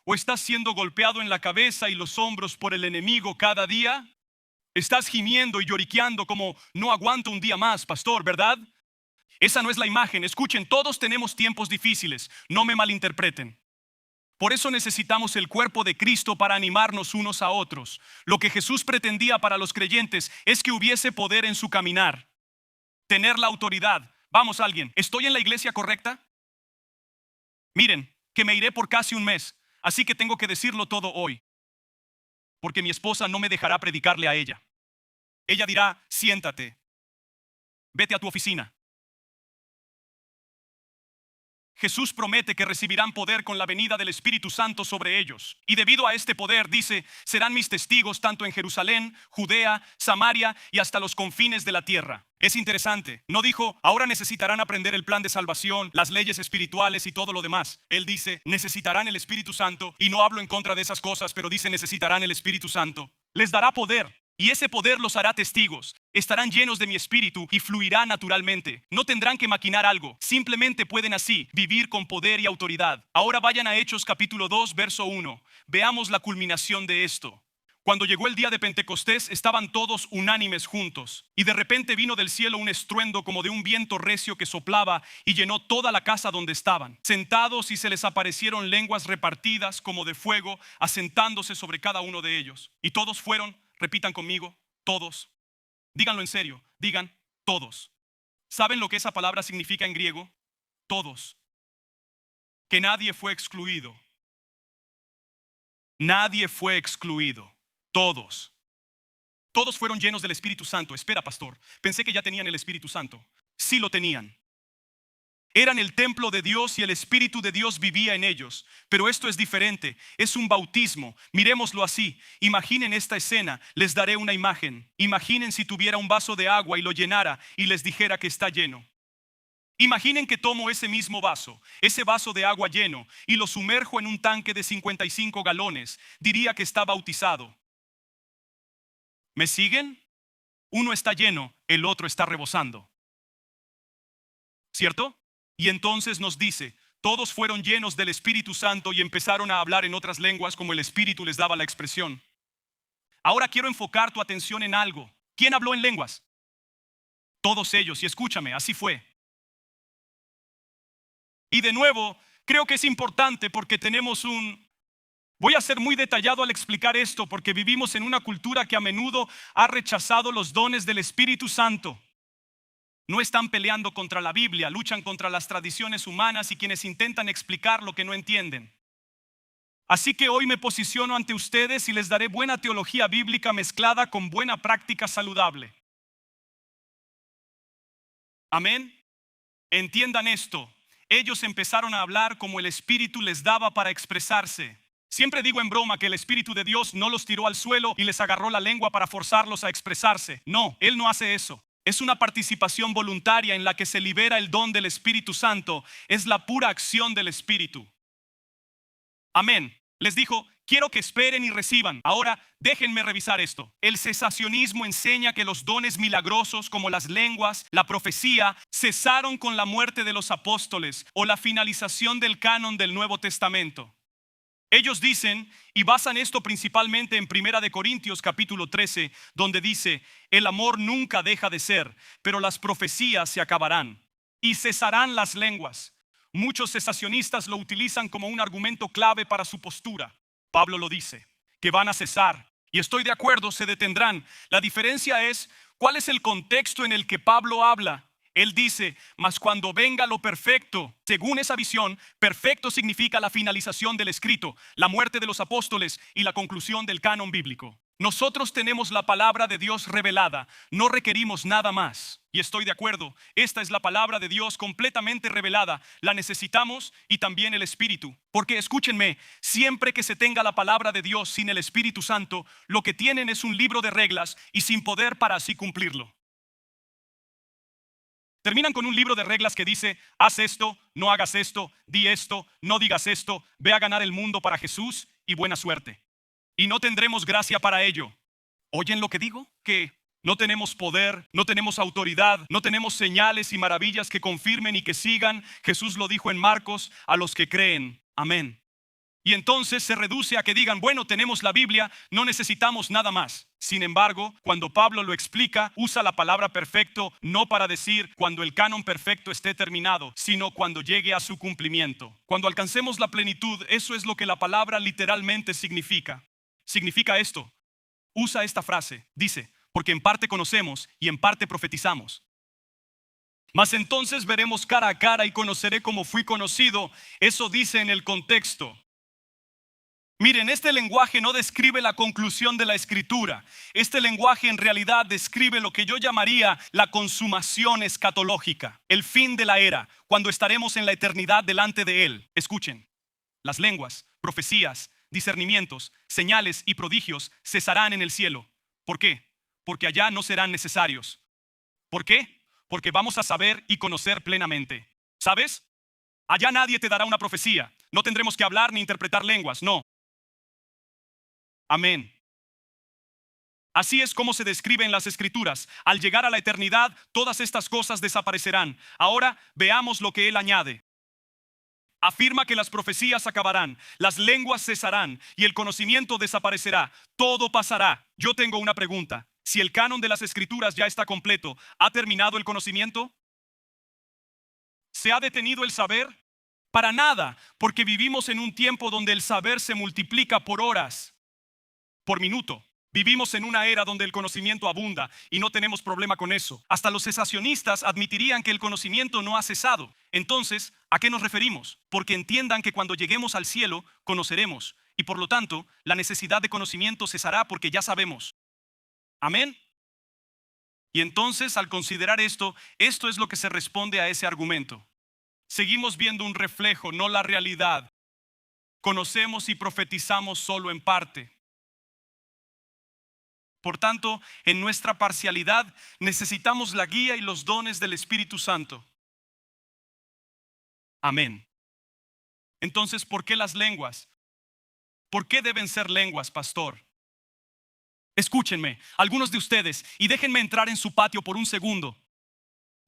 A: ¿O estás siendo golpeado en la cabeza y los hombros por el enemigo cada día? ¿Estás gimiendo y lloriqueando como no aguanto un día más, pastor, verdad? Esa no es la imagen. Escuchen, todos tenemos tiempos difíciles. No me malinterpreten. Por eso necesitamos el cuerpo de Cristo para animarnos unos a otros. Lo que Jesús pretendía para los creyentes es que hubiese poder en su caminar. Tener la autoridad. Vamos, alguien, ¿estoy en la iglesia correcta? Miren, que me iré por casi un mes, así que tengo que decirlo todo hoy. Porque mi esposa no me dejará predicarle a ella. Ella dirá, siéntate. Vete a tu oficina. Jesús promete que recibirán poder con la venida del Espíritu Santo sobre ellos. Y debido a este poder, dice, serán mis testigos tanto en Jerusalén, Judea, Samaria y hasta los confines de la tierra. Es interesante. No dijo, ahora necesitarán aprender el plan de salvación, las leyes espirituales y todo lo demás. Él dice, necesitarán el Espíritu Santo. Y no hablo en contra de esas cosas, pero dice, necesitarán el Espíritu Santo. Les dará poder. Y ese poder los hará testigos. Estarán llenos de mi espíritu y fluirá naturalmente. No tendrán que maquinar algo. Simplemente pueden así vivir con poder y autoridad. Ahora vayan a Hechos capítulo 2, verso 1. Veamos la culminación de esto. Cuando llegó el día de Pentecostés, estaban todos unánimes juntos. Y de repente vino del cielo un estruendo como de un viento recio que soplaba y llenó toda la casa donde estaban. Sentados, y se les aparecieron lenguas repartidas como de fuego, asentándose sobre cada uno de ellos. Y todos fueron, repitan conmigo, todos. Díganlo en serio, digan todos. ¿Saben lo que esa palabra significa en griego? Todos. Que nadie fue excluido. Nadie fue excluido. Todos. Todos fueron llenos del Espíritu Santo. Espera, pastor, pensé que ya tenían el Espíritu Santo. Sí lo tenían. Eran el templo de Dios y el Espíritu de Dios vivía en ellos. Pero esto es diferente, es un bautismo. Miremoslo así. Imaginen esta escena, les daré una imagen. Imaginen si tuviera un vaso de agua y lo llenara y les dijera que está lleno. Imaginen que tomo ese mismo vaso, ese vaso de agua lleno, y lo sumerjo en un tanque de 55 galones. Diría que está bautizado. ¿Me siguen? Uno está lleno, el otro está rebosando. ¿Cierto? Y entonces nos dice, todos fueron llenos del Espíritu Santo y empezaron a hablar en otras lenguas como el Espíritu les daba la expresión. Ahora quiero enfocar tu atención en algo. ¿Quién habló en lenguas? Todos ellos, y escúchame, así fue. Y de nuevo, creo que es importante porque Voy a ser muy detallado al explicar esto porque vivimos en una cultura que a menudo ha rechazado los dones del Espíritu Santo. No están peleando contra la Biblia, luchan contra las tradiciones humanas y quienes intentan explicar lo que no entienden. Así que hoy me posiciono ante ustedes y les daré buena teología bíblica mezclada con buena práctica saludable. Amén. Entiendan esto. Ellos empezaron a hablar como el Espíritu les daba para expresarse. Siempre digo en broma que el Espíritu de Dios no los tiró al suelo y les agarró la lengua para forzarlos a expresarse. No, Él no hace eso. Es una participación voluntaria en la que se libera el don del Espíritu Santo. Es la pura acción del Espíritu. Amén. Les dijo, quiero que esperen y reciban. Ahora, déjenme revisar esto. El cesacionismo enseña que los dones milagrosos como las lenguas, la profecía, cesaron con la muerte de los apóstoles o la finalización del canon del Nuevo Testamento. Ellos dicen, y basan esto principalmente en 1 Corintios capítulo 13, donde dice, el amor nunca deja de ser, pero las profecías se acabarán y cesarán las lenguas. Muchos cesacionistas lo utilizan como un argumento clave para su postura. Pablo lo dice, que van a cesar, y estoy de acuerdo, se detendrán. La diferencia es, ¿cuál es el contexto en el que Pablo habla? Él dice, mas cuando venga lo perfecto, según esa visión, perfecto significa la finalización del escrito, la muerte de los apóstoles y la conclusión del canon bíblico. Nosotros tenemos la palabra de Dios revelada, no requerimos nada más. Y estoy de acuerdo, esta es la palabra de Dios completamente revelada, la necesitamos y también el Espíritu. Porque escúchenme, siempre que se tenga la palabra de Dios sin el Espíritu Santo, lo que tienen es un libro de reglas y sin poder para así cumplirlo. Terminan con un libro de reglas que dice, haz esto, no hagas esto, di esto, no digas esto, ve a ganar el mundo para Jesús y buena suerte. Y no tendremos gracia para ello. ¿Oyen lo que digo? Que no tenemos poder, no tenemos autoridad, no tenemos señales y maravillas que confirmen y que sigan. Jesús lo dijo en Marcos, a los que creen. Amén. Y entonces se reduce a que digan, bueno, tenemos la Biblia, no necesitamos nada más. Sin embargo, cuando Pablo lo explica, usa la palabra perfecto no para decir cuando el canon perfecto esté terminado, sino cuando llegue a su cumplimiento. Cuando alcancemos la plenitud, eso es lo que la palabra literalmente significa. Significa esto. Usa esta frase, dice, porque en parte conocemos y en parte profetizamos. Mas entonces veremos cara a cara y conoceré como fui conocido. Eso dice en el contexto. Miren, este lenguaje no describe la conclusión de la escritura. Este lenguaje en realidad describe lo que yo llamaría la consumación escatológica, el fin de la era, cuando estaremos en la eternidad delante de Él. Escuchen, las lenguas, profecías, discernimientos, señales y prodigios cesarán en el cielo. ¿Por qué? Porque allá no serán necesarios. ¿Por qué? Porque vamos a saber y conocer plenamente. ¿Sabes? Allá nadie te dará una profecía. No tendremos que hablar ni interpretar lenguas, no. Amén. Así es como se describe en las Escrituras. Al llegar a la eternidad, todas estas cosas desaparecerán. Ahora veamos lo que Él añade. Afirma que las profecías acabarán, las lenguas cesarán y el conocimiento desaparecerá. Todo pasará. Yo tengo una pregunta. Si el canon de las Escrituras ya está completo, ¿ha terminado el conocimiento? ¿Se ha detenido el saber? Para nada, porque vivimos en un tiempo donde el saber se multiplica por horas, por minuto. Vivimos en una era donde el conocimiento abunda y no tenemos problema con eso. Hasta los cesacionistas admitirían que el conocimiento no ha cesado. Entonces, ¿a qué nos referimos? Porque entiendan que cuando lleguemos al cielo, conoceremos. Y por lo tanto, la necesidad de conocimiento cesará porque ya sabemos. Amén. Y entonces, al considerar esto es lo que se responde a ese argumento. Seguimos viendo un reflejo, no la realidad. Conocemos y profetizamos solo en parte. Por tanto, en nuestra parcialidad necesitamos la guía y los dones del Espíritu Santo. Amén. Entonces, ¿por qué las lenguas? ¿Por qué deben ser lenguas, pastor? Escúchenme, algunos de ustedes, y déjenme entrar en su patio por un segundo.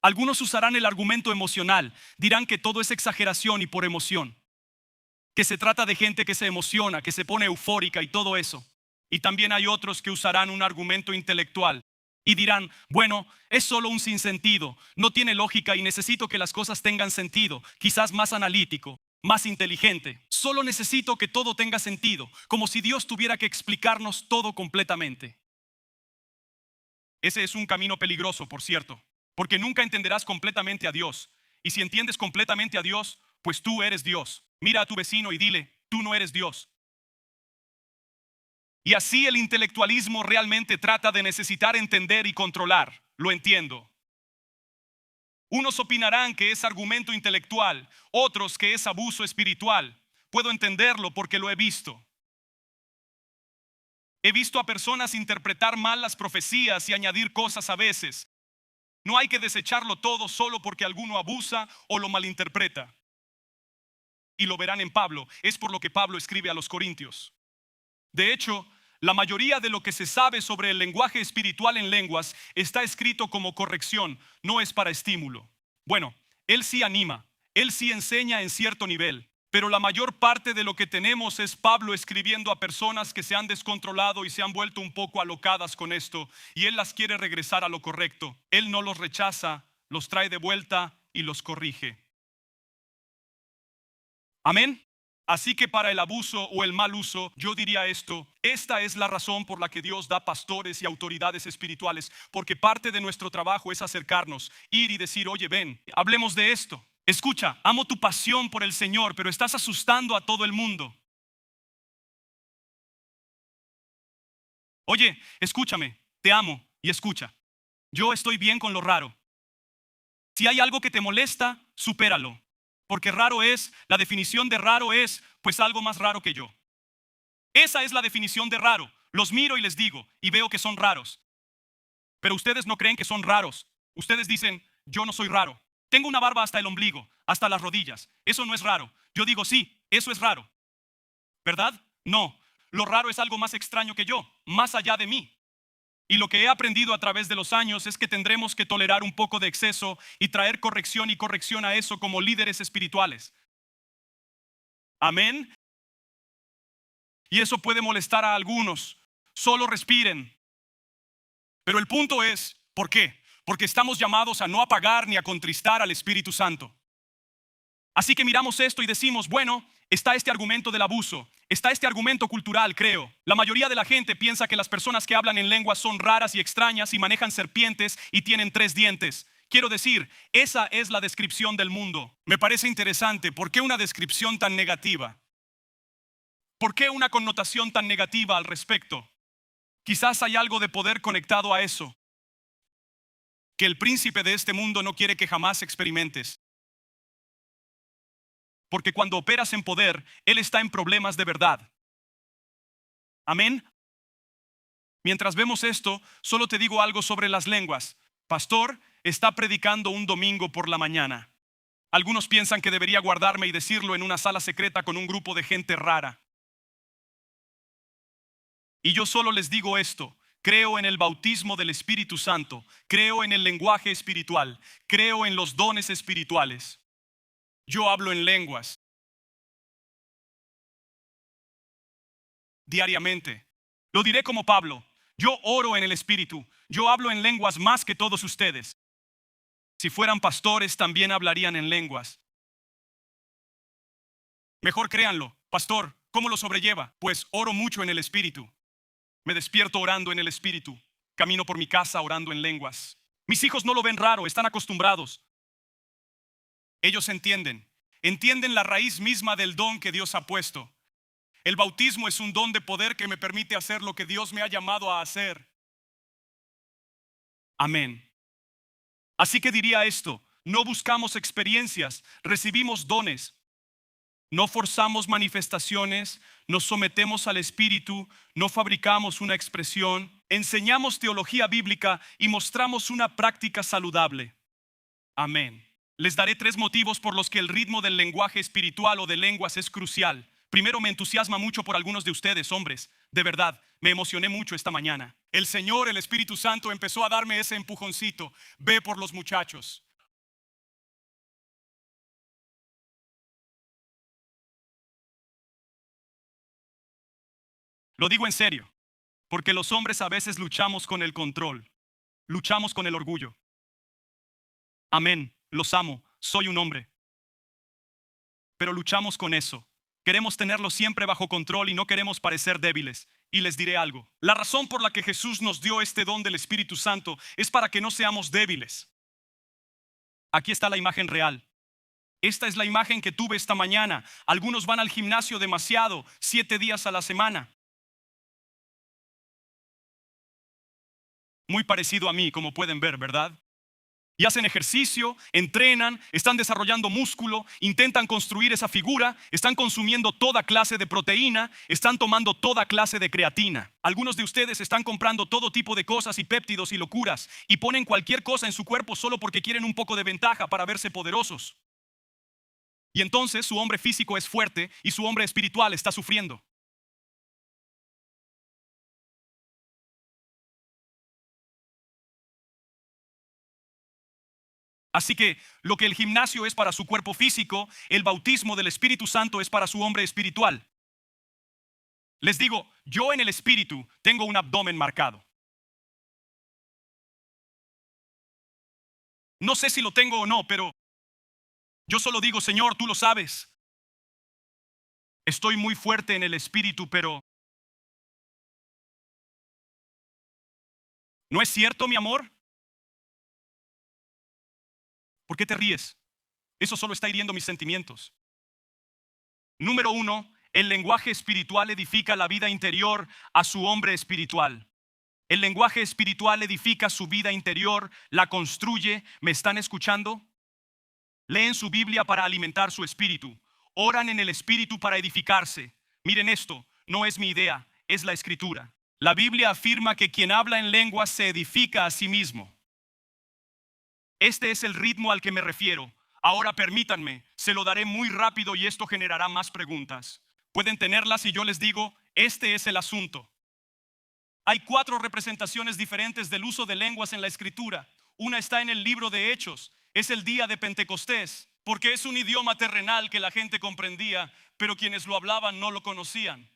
A: Algunos usarán el argumento emocional, dirán que todo es exageración y por emoción, que se trata de gente que se emociona, que se pone eufórica y todo eso. Y también hay otros que usarán un argumento intelectual y dirán, bueno, es solo un sinsentido, no tiene lógica y necesito que las cosas tengan sentido, quizás más analítico, más inteligente. Solo necesito que todo tenga sentido, como si Dios tuviera que explicarnos todo completamente. Ese es un camino peligroso, por cierto, porque nunca entenderás completamente a Dios. Y si entiendes completamente a Dios, pues tú eres Dios. Mira a tu vecino y dile, tú no eres Dios. Y así el intelectualismo realmente trata de necesitar entender y controlar. Lo entiendo. Unos opinarán que es argumento intelectual, otros que es abuso espiritual. Puedo entenderlo porque lo he visto. He visto a personas interpretar mal las profecías y añadir cosas a veces. No hay que desecharlo todo solo porque alguno abusa o lo malinterpreta. Y lo verán en Pablo, es por lo que Pablo escribe a los Corintios. De hecho, la mayoría de lo que se sabe sobre el lenguaje espiritual en lenguas está escrito como corrección, no es para estímulo. Bueno, él sí anima, él sí enseña en cierto nivel, pero la mayor parte de lo que tenemos es Pablo escribiendo a personas que se han descontrolado y se han vuelto un poco alocadas con esto, y él las quiere regresar a lo correcto. Él no los rechaza, los trae de vuelta y los corrige. Amén. Así que para el abuso o el mal uso, yo diría esto: esta es la razón por la que Dios da pastores y autoridades espirituales, porque parte de nuestro trabajo es acercarnos, ir y decir, oye, ven, hablemos de esto. Escucha, amo tu pasión por el Señor, pero estás asustando a todo el mundo. Oye, escúchame, te amo y escucha. Yo estoy bien con lo raro. Si hay algo que te molesta, supéralo. Porque raro es, la definición de raro es, pues algo más raro que yo. Esa es la definición de raro. Los miro y les digo, y veo que son raros. Pero ustedes no creen que son raros. Ustedes dicen, yo no soy raro. Tengo una barba hasta el ombligo, hasta las rodillas. Eso no es raro. Yo digo, sí, eso es raro. ¿Verdad? No. Lo raro es algo más extraño que yo, más allá de mí. Y lo que he aprendido a través de los años es que tendremos que tolerar un poco de exceso y traer corrección y corrección a eso como líderes espirituales. Amén. Y eso puede molestar a algunos. Solo respiren. Pero el punto es, ¿por qué? Porque estamos llamados a no apagar ni a contristar al Espíritu Santo. Así que miramos esto y decimos, bueno, está este argumento del abuso, está este argumento cultural, creo. La mayoría de la gente piensa que las personas que hablan en lenguas son raras y extrañas y manejan serpientes y tienen 3 dientes. Quiero decir, esa es la descripción del mundo. Me parece interesante, ¿por qué una descripción tan negativa? ¿Por qué una connotación tan negativa al respecto? Quizás hay algo de poder conectado a eso, que el príncipe de este mundo no quiere que jamás experimentes. Porque cuando operas en poder, él está en problemas de verdad. Amén. Mientras vemos esto, solo te digo algo sobre las lenguas. Pastor, está predicando un domingo por la mañana. Algunos piensan que debería guardarme y decirlo en una sala secreta con un grupo de gente rara. Y yo solo les digo esto: creo en el bautismo del Espíritu Santo, creo en el lenguaje espiritual, creo en los dones espirituales. Yo hablo en lenguas diariamente. Lo diré como Pablo: yo oro en el Espíritu, yo hablo en lenguas más que todos ustedes. Si fueran pastores, también hablarían en lenguas. Mejor créanlo. Pastor, ¿cómo lo sobrelleva? Pues oro mucho en el Espíritu. Me despierto orando en el Espíritu. Camino por mi casa orando en lenguas. Mis hijos no lo ven raro, están acostumbrados. Ellos entienden la raíz misma del don que Dios ha puesto. El bautismo es un don de poder que me permite hacer lo que Dios me ha llamado a hacer. Amén. Así que diría esto: no buscamos experiencias, recibimos dones. No forzamos manifestaciones, nos sometemos al Espíritu, no fabricamos una expresión, enseñamos teología bíblica y mostramos una práctica saludable. Amén. Les daré 3 motivos por los que el ritmo del lenguaje espiritual o de lenguas es crucial. Primero, me entusiasma mucho por algunos de ustedes, hombres. De verdad, me emocioné mucho esta mañana. El Señor, el Espíritu Santo, empezó a darme ese empujoncito. Ve por los muchachos. Lo digo en serio, porque los hombres a veces luchamos con el control, luchamos con el orgullo. Amén, los amo, soy un hombre. Pero luchamos con eso. Queremos tenerlo siempre bajo control y no queremos parecer débiles. Y les diré algo: la razón por la que Jesús nos dio este don del Espíritu Santo es para que no seamos débiles. Aquí está la imagen real. Esta es la imagen que tuve esta mañana. Algunos van al gimnasio demasiado, 7 días a la semana. Muy parecido a mí, como pueden ver, ¿verdad? Y hacen ejercicio, entrenan, están desarrollando músculo, intentan construir esa figura, están consumiendo toda clase de proteína, están tomando toda clase de creatina. Algunos de ustedes están comprando todo tipo de cosas y péptidos y locuras y ponen cualquier cosa en su cuerpo solo porque quieren un poco de ventaja para verse poderosos. Y entonces su hombre físico es fuerte y su hombre espiritual está sufriendo. Así que lo que el gimnasio es para su cuerpo físico, el bautismo del Espíritu Santo es para su hombre espiritual. Les digo, yo en el Espíritu tengo un abdomen marcado. No sé si lo tengo o no, pero yo solo digo: Señor, tú lo sabes. Estoy muy fuerte en el Espíritu, pero ¿no es cierto, mi amor? ¿Por qué te ríes? Eso solo está hiriendo mis sentimientos. Número 1, el lenguaje espiritual edifica la vida interior a su hombre espiritual. El lenguaje espiritual edifica su vida interior, la construye. ¿Me están escuchando? Leen su Biblia para alimentar su espíritu. Oran en el Espíritu para edificarse. Miren esto, no es mi idea, es la Escritura. La Biblia afirma que quien habla en lenguas se edifica a sí mismo. Este es el ritmo al que me refiero. Ahora permítanme, se lo daré muy rápido y esto generará más preguntas. Pueden tenerlas si yo les digo: este es el asunto. Hay 4 representaciones diferentes del uso de lenguas en la Escritura. Una está en el libro de Hechos. Es el día de Pentecostés, porque es un idioma terrenal que la gente comprendía, pero quienes lo hablaban no lo conocían.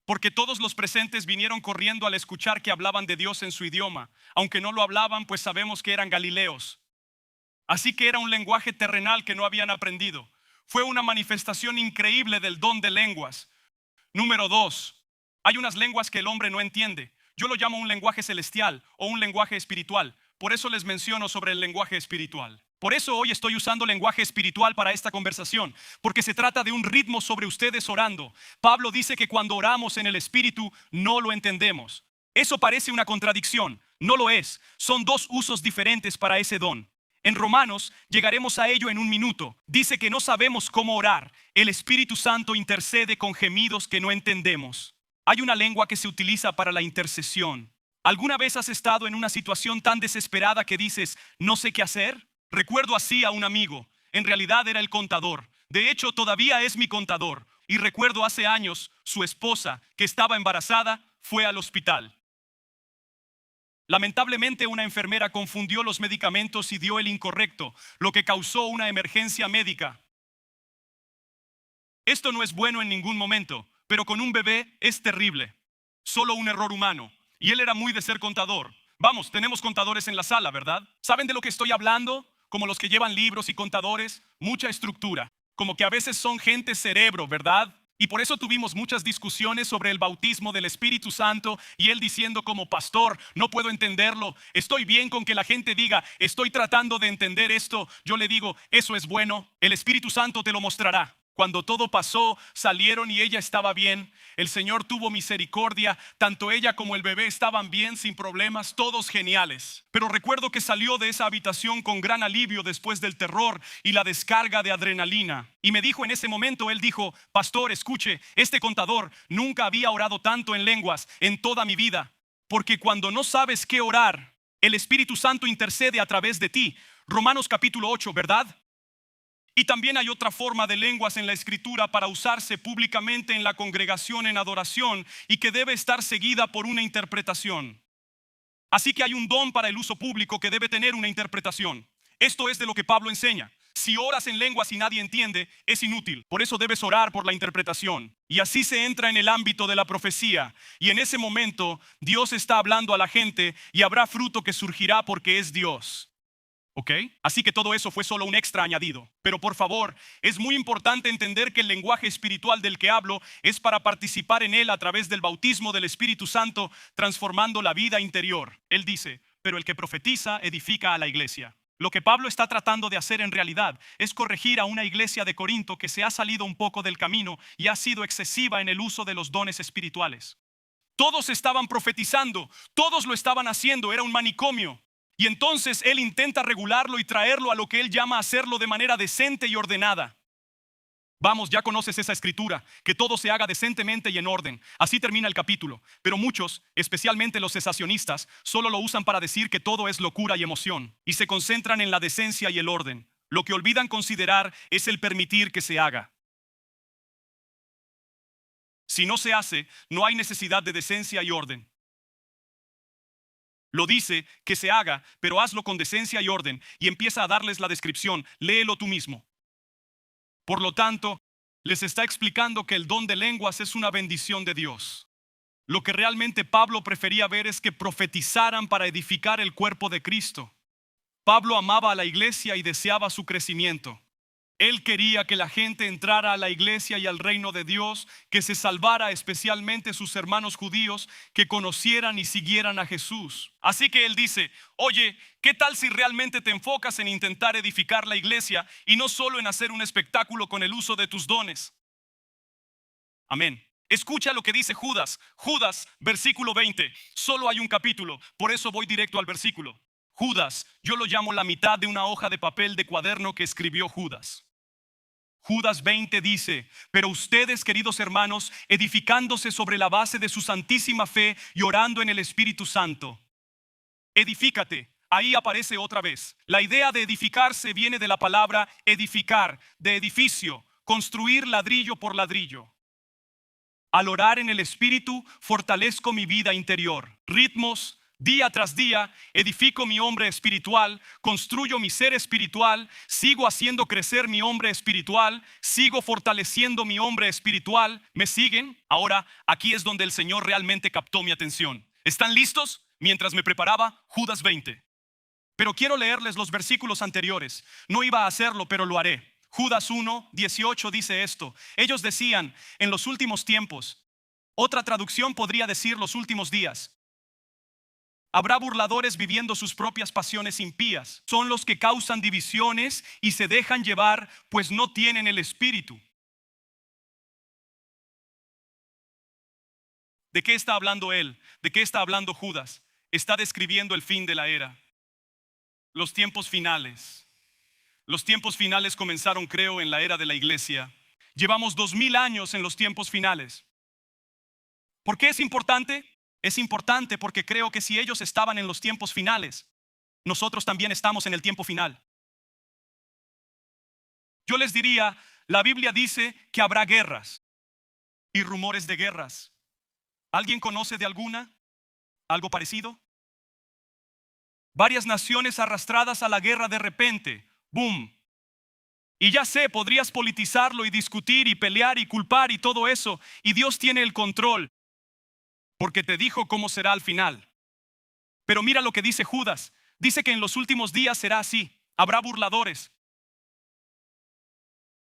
A: Porque todos los presentes vinieron corriendo al escuchar que hablaban de Dios en su idioma. Aunque no lo hablaban, pues sabemos que eran galileos. Así que era un lenguaje terrenal que no habían aprendido. Fue una manifestación increíble del don de lenguas. Número 2, hay unas lenguas que el hombre no entiende. Yo lo llamo un lenguaje celestial o un lenguaje espiritual. Por eso les menciono sobre el lenguaje espiritual. Por eso hoy estoy usando lenguaje espiritual para esta conversación, porque se trata de un ritmo sobre ustedes orando. Pablo dice que cuando oramos en el Espíritu no lo entendemos. Eso parece una contradicción, no lo es. Son dos usos diferentes para ese don. En Romanos, llegaremos a ello en un minuto, dice que no sabemos cómo orar. El Espíritu Santo intercede con gemidos que no entendemos. Hay una lengua que se utiliza para la intercesión. ¿Alguna vez has estado en una situación tan desesperada que dices, no sé qué hacer? Recuerdo así a un amigo, en realidad era el contador, de hecho todavía es mi contador, y recuerdo hace años su esposa, que estaba embarazada, fue al hospital. Lamentablemente una enfermera confundió los medicamentos y dio el incorrecto, lo que causó una emergencia médica. Esto no es bueno en ningún momento, pero con un bebé es terrible, solo un error humano, y él era muy de ser contador. Vamos, tenemos contadores en la sala, ¿verdad? ¿Saben de lo que estoy hablando? Como los que llevan libros y contadores, mucha estructura, como que a veces son gente cerebro, ¿verdad? Y por eso tuvimos muchas discusiones sobre el bautismo del Espíritu Santo y él diciendo como pastor, no puedo entenderlo, estoy bien con que la gente diga, estoy tratando de entender esto. Yo le digo, eso es bueno, el Espíritu Santo te lo mostrará. Cuando todo pasó, salieron y ella estaba bien. El Señor tuvo misericordia. Tanto ella como el bebé estaban bien, sin problemas, todos geniales. Pero recuerdo que salió de esa habitación con gran alivio después del terror y la descarga de adrenalina. Y me dijo en ese momento, él dijo, pastor, escuche, este contador nunca había orado tanto en lenguas en toda mi vida. Porque cuando no sabes qué orar, el Espíritu Santo intercede a través de ti. Romanos capítulo 8, ¿verdad? Y también hay otra forma de lenguas en la Escritura para usarse públicamente en la congregación en adoración y que debe estar seguida por una interpretación. Así que hay un don para el uso público que debe tener una interpretación. Esto es de lo que Pablo enseña. Si oras en lenguas y nadie entiende, es inútil. Por eso debes orar por la interpretación. Y así se entra en el ámbito de la profecía. Y en ese momento Dios está hablando a la gente y habrá fruto que surgirá porque es Dios. ¿Ok? Así que todo eso fue solo un extra añadido. Pero por favor, es muy importante entender que el lenguaje espiritual del que hablo es para participar en él a través del bautismo del Espíritu Santo, transformando la vida interior. Él dice, pero el que profetiza edifica a la iglesia. Lo que Pablo está tratando de hacer en realidad es corregir a una iglesia de Corinto que se ha salido un poco del camino y ha sido excesiva en el uso de los dones espirituales. Todos estaban profetizando, todos lo estaban haciendo, era un manicomio. Y entonces él intenta regularlo y traerlo a lo que él llama hacerlo de manera decente y ordenada. Vamos, ya conoces esa escritura, que todo se haga decentemente y en orden. Así termina el capítulo. Pero muchos, especialmente los cesacionistas, solo lo usan para decir que todo es locura y emoción. Y se concentran en la decencia y el orden. Lo que olvidan considerar es el permitir que se haga. Si no se hace, no hay necesidad de decencia y orden. Lo dice que se haga, pero hazlo con decencia y orden. Y empieza a darles la descripción. Léelo tú mismo. Por lo tanto, les está explicando que el don de lenguas es una bendición de Dios. Lo que realmente Pablo prefería ver es que profetizaran para edificar el cuerpo de Cristo. Pablo amaba a la iglesia y deseaba su crecimiento. Él quería que la gente entrara a la iglesia y al reino de Dios, que se salvara especialmente sus hermanos judíos, que conocieran y siguieran a Jesús. Así que él dice, oye, ¿qué tal si realmente te enfocas en intentar edificar la iglesia y no solo en hacer un espectáculo con el uso de tus dones? Amén. Escucha lo que dice Judas. Judas, versículo 20. Solo hay un capítulo, por eso voy directo al versículo. Judas, yo lo llamo la mitad de una hoja de papel de cuaderno que escribió Judas. Judas 20 dice, pero ustedes, queridos hermanos, edificándose sobre la base de su santísima fe y orando en el Espíritu Santo. Edifícate. Ahí aparece otra vez. La idea de edificarse viene de la palabra edificar, de edificio, construir ladrillo por ladrillo. Al orar en el Espíritu, fortalezco mi vida interior. Ritmos, día tras día, edifico mi hombre espiritual, construyo mi ser espiritual, sigo haciendo crecer mi hombre espiritual, sigo fortaleciendo mi hombre espiritual. ¿Me siguen? Ahora, aquí es donde el Señor realmente captó mi atención. ¿Están listos? Mientras me preparaba, Judas 20. Pero quiero leerles los versículos anteriores. No iba a hacerlo, pero lo haré. Judas 1, 18 dice esto. Ellos decían, en los últimos tiempos. Otra traducción podría decir los últimos días. Habrá burladores viviendo sus propias pasiones impías. Son los que causan divisiones y se dejan llevar, pues no tienen el Espíritu. ¿De qué está hablando él? ¿De qué está hablando Judas? Está describiendo el fin de la era. Los tiempos finales. Los tiempos finales comenzaron, creo, en la era de la iglesia. Llevamos 2000 años en los tiempos finales. ¿Por qué es importante? Es importante porque creo que si ellos estaban en los tiempos finales, nosotros también estamos en el tiempo final. Yo les diría, la Biblia dice que habrá guerras y rumores de guerras. ¿Alguien conoce de alguna? ¿Algo parecido? Varias naciones arrastradas a la guerra de repente. ¡Boom! Y ya sé, podrías politizarlo y discutir y pelear y culpar y todo eso. Y Dios tiene el control, porque te dijo cómo será al final. Pero mira lo que dice Judas. Dice que en los últimos días será así. Habrá burladores.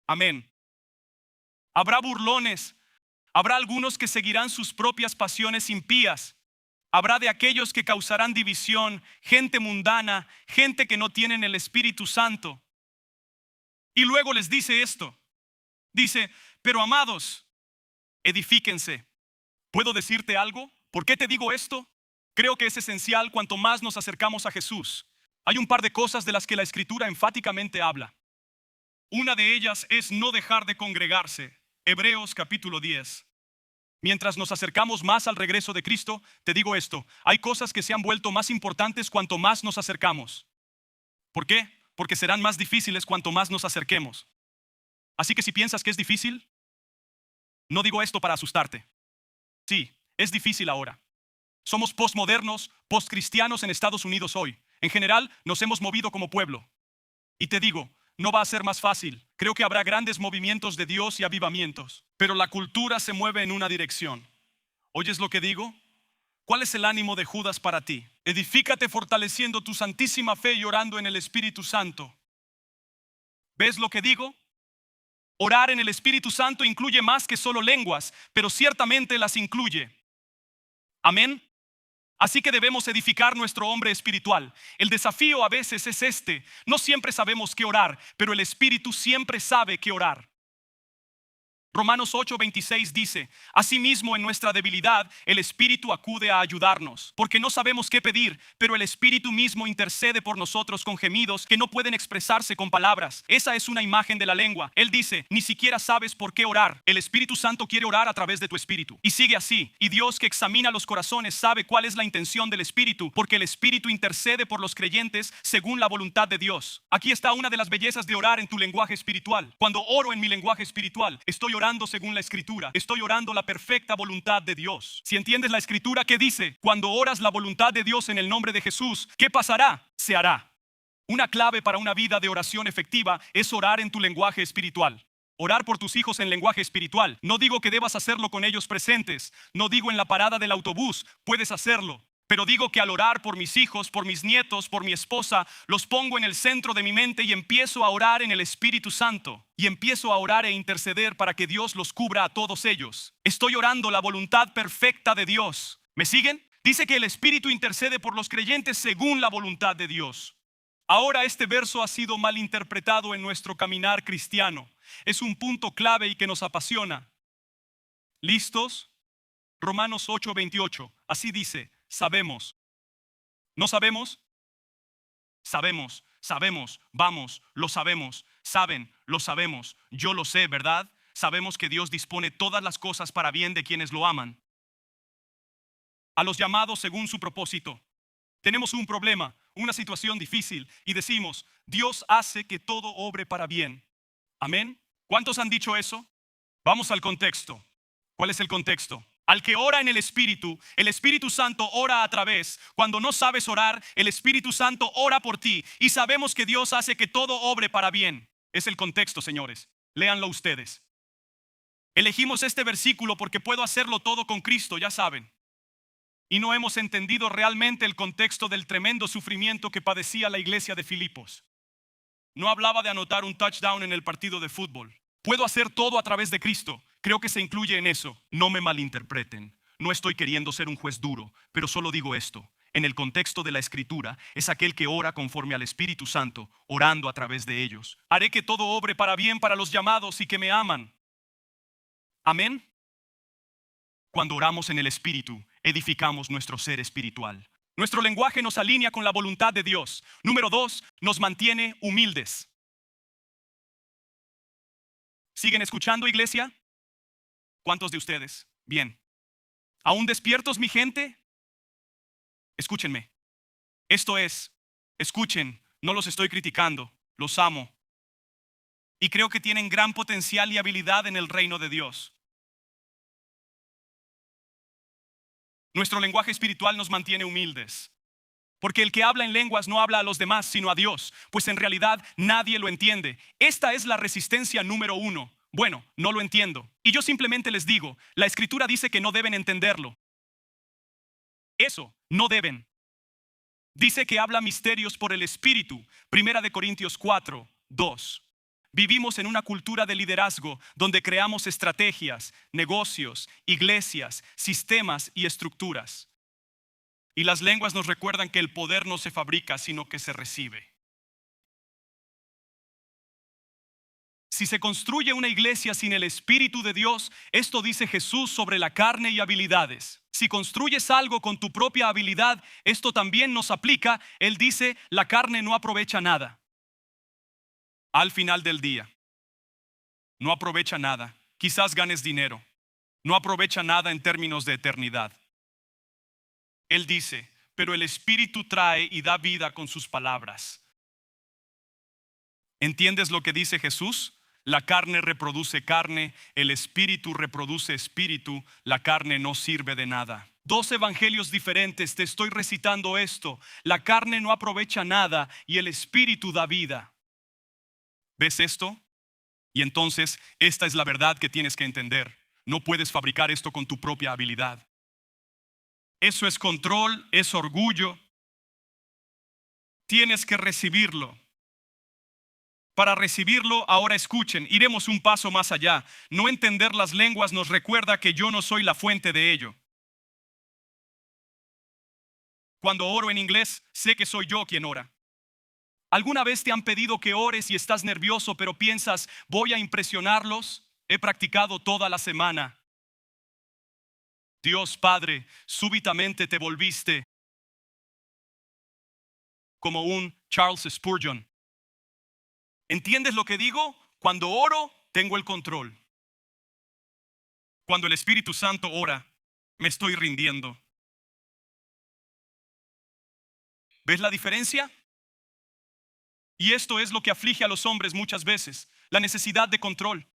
A: Amén. Habrá burlones. Habrá algunos que seguirán sus propias pasiones impías. Habrá de aquellos que causarán división, gente mundana, gente que no tienen el Espíritu Santo. Y luego les dice esto. Dice, pero amados, edifíquense. ¿Puedo decirte algo? ¿Por qué te digo esto? Creo que es esencial cuanto más nos acercamos a Jesús. Hay un par de cosas de las que la Escritura enfáticamente habla. Una de ellas es no dejar de congregarse. Hebreos capítulo 10. Mientras nos acercamos más al regreso de Cristo, te digo esto, hay cosas que se han vuelto más importantes cuanto más nos acercamos. ¿Por qué? Porque serán más difíciles cuanto más nos acerquemos. Así que si piensas que es difícil, no digo esto para asustarte. Sí, es difícil ahora. Somos postmodernos, postcristianos en Estados Unidos hoy. En general, nos hemos movido como pueblo. Y te digo, no va a ser más fácil. Creo que habrá grandes movimientos de Dios y avivamientos. Pero la cultura se mueve en una dirección. ¿Oyes lo que digo? ¿Cuál es el ánimo de Judas para ti? Edifícate fortaleciendo tu santísima fe y orando en el Espíritu Santo. ¿Ves lo que digo? Orar en el Espíritu Santo incluye más que solo lenguas, pero ciertamente las incluye. Amén. Así que debemos edificar nuestro hombre espiritual. El desafío a veces es este. No siempre sabemos qué orar, pero el Espíritu siempre sabe qué orar. Romanos 8:26 dice, asimismo en nuestra debilidad el Espíritu acude a ayudarnos, porque no sabemos qué pedir, pero el Espíritu mismo intercede por nosotros con gemidos que no pueden expresarse con palabras. Esa es una imagen de la lengua. Él dice, ni siquiera sabes por qué orar. El Espíritu Santo quiere orar a través de tu espíritu. Y sigue así, y Dios que examina los corazones sabe cuál es la intención del Espíritu, porque el Espíritu intercede por los creyentes según la voluntad de Dios. Aquí está una de las bellezas de orar en tu lenguaje espiritual. Cuando oro en mi lenguaje espiritual, estoy orando según la Escritura. Estoy orando la perfecta voluntad de Dios. Si entiendes la Escritura, ¿qué dice? Cuando oras la voluntad de Dios en el nombre de Jesús, ¿qué pasará? Se hará. Una clave para una vida de oración efectiva es orar en tu lenguaje espiritual. Orar por tus hijos en lenguaje espiritual. No digo que debas hacerlo con ellos presentes. No digo en la parada del autobús. Puedes hacerlo. Pero digo que al orar por mis hijos, por mis nietos, por mi esposa, los pongo en el centro de mi mente y empiezo a orar en el Espíritu Santo. Y empiezo a orar e interceder para que Dios los cubra a todos ellos. Estoy orando la voluntad perfecta de Dios. ¿Me siguen? Dice que el Espíritu intercede por los creyentes según la voluntad de Dios. Ahora este verso ha sido malinterpretado en nuestro caminar cristiano. Es un punto clave y que nos apasiona. ¿Listos? Romanos 8:28. Así dice. Sabemos. ¿No sabemos? Sabemos, sabemos, vamos, lo sabemos, saben, lo sabemos, yo lo sé, ¿verdad? Sabemos que Dios dispone todas las cosas para bien de quienes lo aman. A los llamados según su propósito. Tenemos un problema, una situación difícil y decimos, Dios hace que todo obre para bien. ¿Amén? ¿Cuántos han dicho eso? Vamos al contexto. ¿Cuál es el contexto? Al que ora en el Espíritu Santo ora a través. Cuando no sabes orar, el Espíritu Santo ora por ti. Y sabemos que Dios hace que todo obre para bien. Es el contexto, señores. Léanlo ustedes. Elegimos este versículo porque puedo hacerlo todo con Cristo, ya saben. Y no hemos entendido realmente el contexto del tremendo sufrimiento que padecía la iglesia de Filipos. No hablaba de anotar un touchdown en el partido de fútbol. Puedo hacer todo a través de Cristo. Creo que se incluye en eso. No me malinterpreten. No estoy queriendo ser un juez duro, pero solo digo esto. en el contexto de la Escritura, es aquel que ora conforme al Espíritu Santo, orando a través de ellos. Haré que todo obre para bien para los llamados y que me aman. Amén. Cuando oramos en el Espíritu, edificamos nuestro ser espiritual. Nuestro lenguaje nos alinea con la voluntad de Dios. Número 2, nos mantiene humildes. ¿Siguen escuchando, iglesia? ¿Cuántos de ustedes? Bien. ¿Aún despiertos, mi gente? Escúchenme. Escuchen, no los estoy criticando, los amo. Y creo que tienen gran potencial y habilidad en el reino de Dios. Nuestro lenguaje espiritual nos mantiene humildes. Porque el que habla en lenguas no habla a los demás, sino a Dios, pues en realidad nadie lo entiende. Esta es la resistencia número 1. Bueno, no lo entiendo. Y yo simplemente les digo, la Escritura dice que no deben entenderlo. Eso, no deben. Dice que habla misterios por el Espíritu. 1 Corintios 4, 2. Vivimos en una cultura de liderazgo donde creamos estrategias, negocios, iglesias, sistemas y estructuras. Y las lenguas nos recuerdan que el poder no se fabrica, sino que se recibe. Si se construye una iglesia sin el Espíritu de Dios, esto dice Jesús sobre la carne y habilidades. Si construyes algo con tu propia habilidad, esto también nos aplica. Él dice, la carne no aprovecha nada. Al final del día, no aprovecha nada. Quizás ganes dinero. No aprovecha nada en términos de eternidad. Él dice, pero el Espíritu trae y da vida con sus palabras. ¿Entiendes lo que dice Jesús? La carne reproduce carne, el espíritu reproduce espíritu, la carne no sirve de nada. 2 evangelios diferentes, te estoy recitando esto. La carne no aprovecha nada y el espíritu da vida. ¿Ves esto? Y entonces, esta es la verdad que tienes que entender. No puedes fabricar esto con tu propia habilidad. Eso es control, es orgullo. Tienes que recibirlo. Para recibirlo, ahora escuchen, iremos un paso más allá. No entender las lenguas nos recuerda que yo no soy la fuente de ello. Cuando oro en inglés, sé que soy yo quien ora. ¿Alguna vez te han pedido que ores y estás nervioso, pero piensas, voy a impresionarlos? He practicado toda la semana. Dios Padre, súbitamente te volviste como un Charles Spurgeon. ¿Entiendes lo que digo? Cuando oro, tengo el control. Cuando el Espíritu Santo ora, me estoy rindiendo. ¿Ves la diferencia? Y esto es lo que aflige a los hombres muchas veces, la necesidad de control.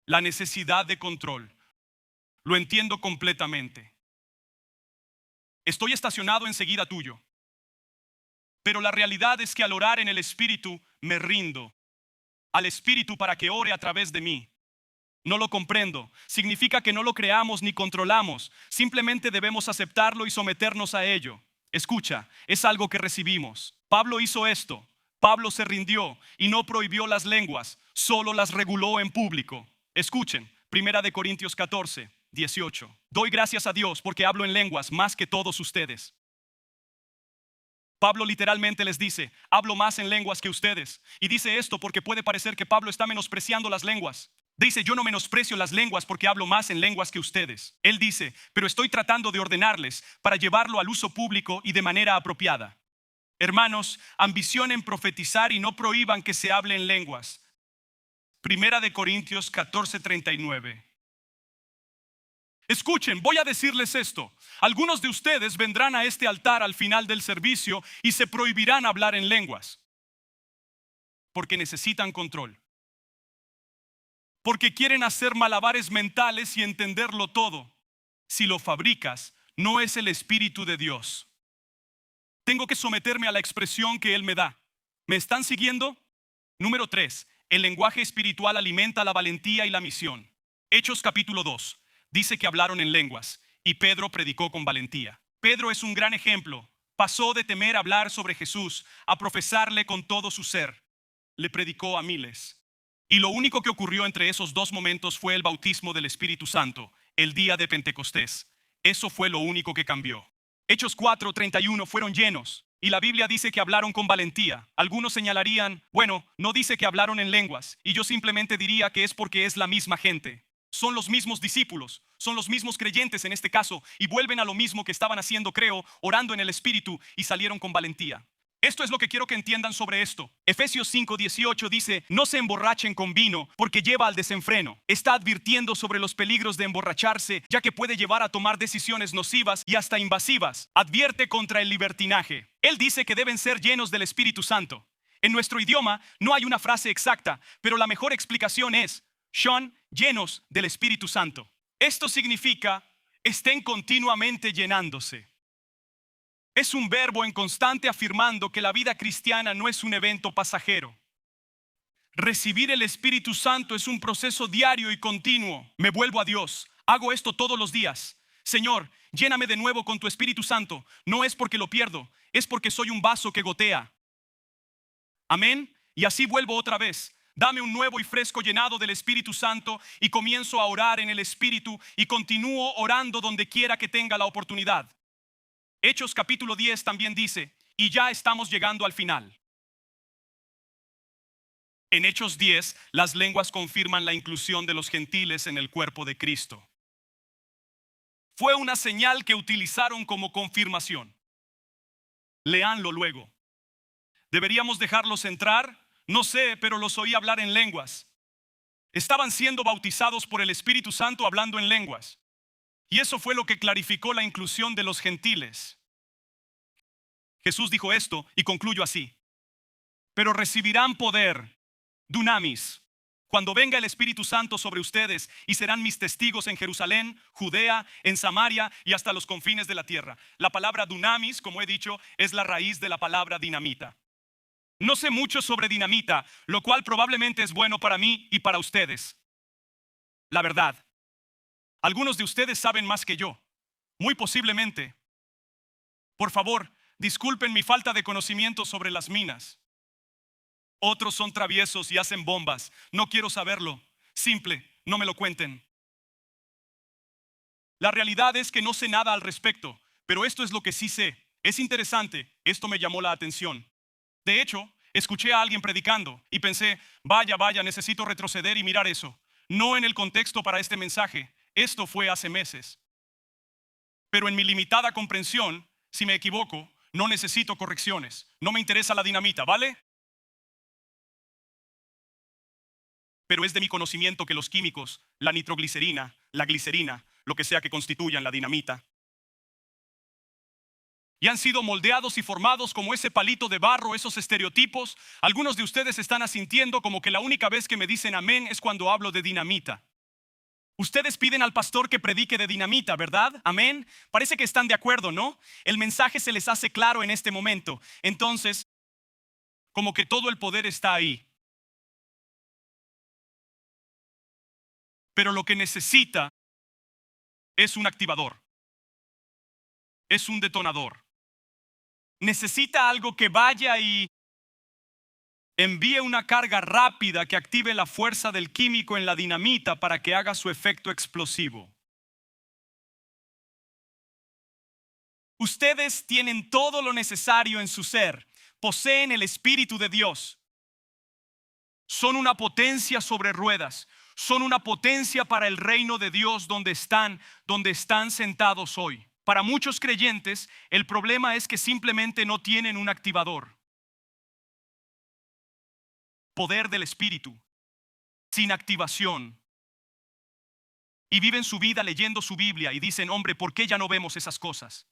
A: La necesidad de control. Lo entiendo completamente. Estoy estacionado enseguida tuyo. Pero la realidad es que al orar en el Espíritu me rindo al Espíritu para que ore a través de mí. No lo comprendo. Significa que no lo creamos ni controlamos. Simplemente debemos aceptarlo y someternos a ello. Escucha, es algo que recibimos. Pablo hizo esto. Pablo se rindió y no prohibió las lenguas, solo las reguló en público. Escuchen, 1 Corintios 14, 18. Doy gracias a Dios porque hablo en lenguas más que todos ustedes. Pablo literalmente les dice, hablo más en lenguas que ustedes. Y dice esto porque puede parecer que Pablo está menospreciando las lenguas. Dice, yo no menosprecio las lenguas porque hablo más en lenguas que ustedes. Él dice, pero estoy tratando de ordenarles para llevarlo al uso público y de manera apropiada. Hermanos, ambicionen profetizar y no prohíban que se hable en lenguas. 1 Corintios 14, 39. Escuchen, voy a decirles esto. Algunos de ustedes vendrán a este altar al final del servicio y se prohibirán hablar en lenguas. Porque necesitan control. Porque quieren hacer malabares mentales y entenderlo todo. Si lo fabricas, no es el Espíritu de Dios. Tengo que someterme a la expresión que Él me da. ¿Me están siguiendo? Número 3. El lenguaje espiritual alimenta la valentía y la misión. Hechos capítulo 2. Dice que hablaron en lenguas y Pedro predicó con valentía. Pedro es un gran ejemplo. Pasó de temer hablar sobre Jesús a profesarle con todo su ser. Le predicó a miles. Y lo único que ocurrió entre esos dos momentos fue el bautismo del Espíritu Santo, el día de Pentecostés. Eso fue lo único que cambió. Hechos 4:31 fueron llenos, y la Biblia dice que hablaron con valentía. Algunos señalarían, bueno, no dice que hablaron en lenguas, y yo simplemente diría que es porque es la misma gente. Son los mismos discípulos, son los mismos creyentes en este caso, y vuelven a lo mismo que estaban haciendo, creo, orando en el Espíritu, y salieron con valentía. Esto es lo que quiero que entiendan sobre esto. Efesios 5:18 dice, no se emborrachen con vino porque lleva al desenfreno. Está advirtiendo sobre los peligros de emborracharse, ya que puede llevar a tomar decisiones nocivas y hasta invasivas. Advierte contra el libertinaje. Él dice que deben ser llenos del Espíritu Santo. En nuestro idioma no hay una frase exacta, pero la mejor explicación es, son llenos del Espíritu Santo. Esto significa, estén continuamente llenándose. Es un verbo en constante afirmando que la vida cristiana no es un evento pasajero. Recibir el Espíritu Santo es un proceso diario y continuo. Me vuelvo a Dios. Hago esto todos los días. Señor, lléname de nuevo con tu Espíritu Santo. No es porque lo pierdo, es porque soy un vaso que gotea. Amén. Y así vuelvo otra vez. Dame un nuevo y fresco llenado del Espíritu Santo y comienzo a orar en el Espíritu y continúo orando donde quiera que tenga la oportunidad. Hechos capítulo 10 también dice, y ya estamos llegando al final. En Hechos 10, las lenguas confirman la inclusión de los gentiles en el cuerpo de Cristo. Fue una señal que utilizaron como confirmación. Leanlo luego. ¿Deberíamos dejarlos entrar? No sé, pero los oí hablar en lenguas. Estaban siendo bautizados por el Espíritu Santo hablando en lenguas. Y eso fue lo que clarificó la inclusión de los gentiles. Jesús dijo esto y concluyó así. Pero recibirán poder, dunamis, cuando venga el Espíritu Santo sobre ustedes y serán mis testigos en Jerusalén, Judea, en Samaria y hasta los confines de la tierra. La palabra dunamis, como he dicho, es la raíz de la palabra dinamita. No sé mucho sobre dinamita, lo cual probablemente es bueno para mí y para ustedes. La verdad. Algunos de ustedes saben más que yo, muy posiblemente. Por favor, disculpen mi falta de conocimiento sobre las minas. Otros son traviesos y hacen bombas. No quiero saberlo. Simple, no me lo cuenten. La realidad es que no sé nada al respecto, pero esto es lo que sí sé. Es interesante, esto me llamó la atención. De hecho, escuché a alguien predicando y pensé, vaya, necesito retroceder y mirar eso. No en el contexto para este mensaje. Esto fue hace meses. Pero en mi limitada comprensión, si me equivoco, no necesito correcciones. No me interesa la dinamita, ¿vale? Pero es de mi conocimiento que los químicos, la nitroglicerina, la glicerina, lo que sea que constituyan la dinamita, y han sido moldeados y formados como ese palito de barro, esos estereotipos. Algunos de ustedes están asintiendo como que la única vez que me dicen amén es cuando hablo de dinamita. Ustedes piden al pastor que predique de dinamita, ¿verdad? Amén. Parece que están de acuerdo, ¿no? El mensaje se les hace claro en este momento. Entonces, como que todo el poder está ahí. Pero lo que necesita es un activador. Es un detonador. Necesita algo que vaya y envíe una carga rápida que active la fuerza del químico en la dinamita para que haga su efecto explosivo. Ustedes tienen todo lo necesario en su ser. Poseen el Espíritu de Dios. Son una potencia sobre ruedas. Son una potencia para el reino de Dios donde están sentados hoy. Para muchos creyentes, el problema es que simplemente no tienen un activador. Poder del Espíritu, sin activación. Y viven su vida leyendo su Biblia y dicen, hombre, ¿por qué ya no vemos esas cosas?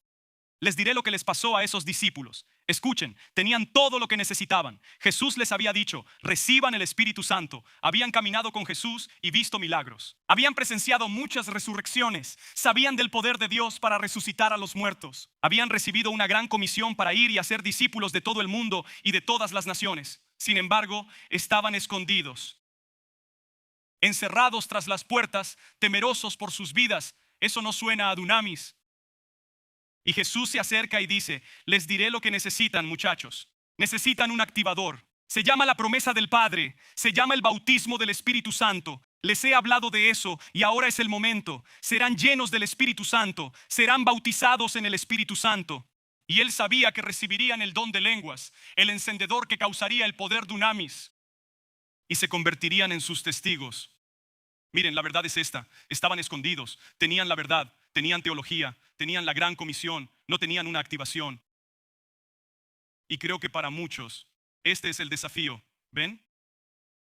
A: Les diré lo que les pasó a esos discípulos. Escuchen, tenían todo lo que necesitaban. Jesús les había dicho, reciban el Espíritu Santo. Habían caminado con Jesús y visto milagros. Habían presenciado muchas resurrecciones. Sabían del poder de Dios para resucitar a los muertos. Habían recibido una gran comisión para ir y hacer discípulos de todo el mundo y de todas las naciones. Sin embargo, estaban escondidos, encerrados tras las puertas, temerosos por sus vidas. Eso no suena a dunamis. Y Jesús se acerca y dice, les diré lo que necesitan, muchachos. Necesitan un activador. Se llama la promesa del Padre, se llama el bautismo del Espíritu Santo. Les he hablado de eso y ahora es el momento. Serán llenos del Espíritu Santo, serán bautizados en el Espíritu Santo. Y él sabía que recibirían el don de lenguas, el encendedor que causaría el poder dunamis, y se convertirían en sus testigos. Miren, la verdad es esta: estaban escondidos, tenían la verdad, tenían teología, tenían la gran comisión, no tenían una activación. Y creo que para muchos este es el desafío. ¿Ven?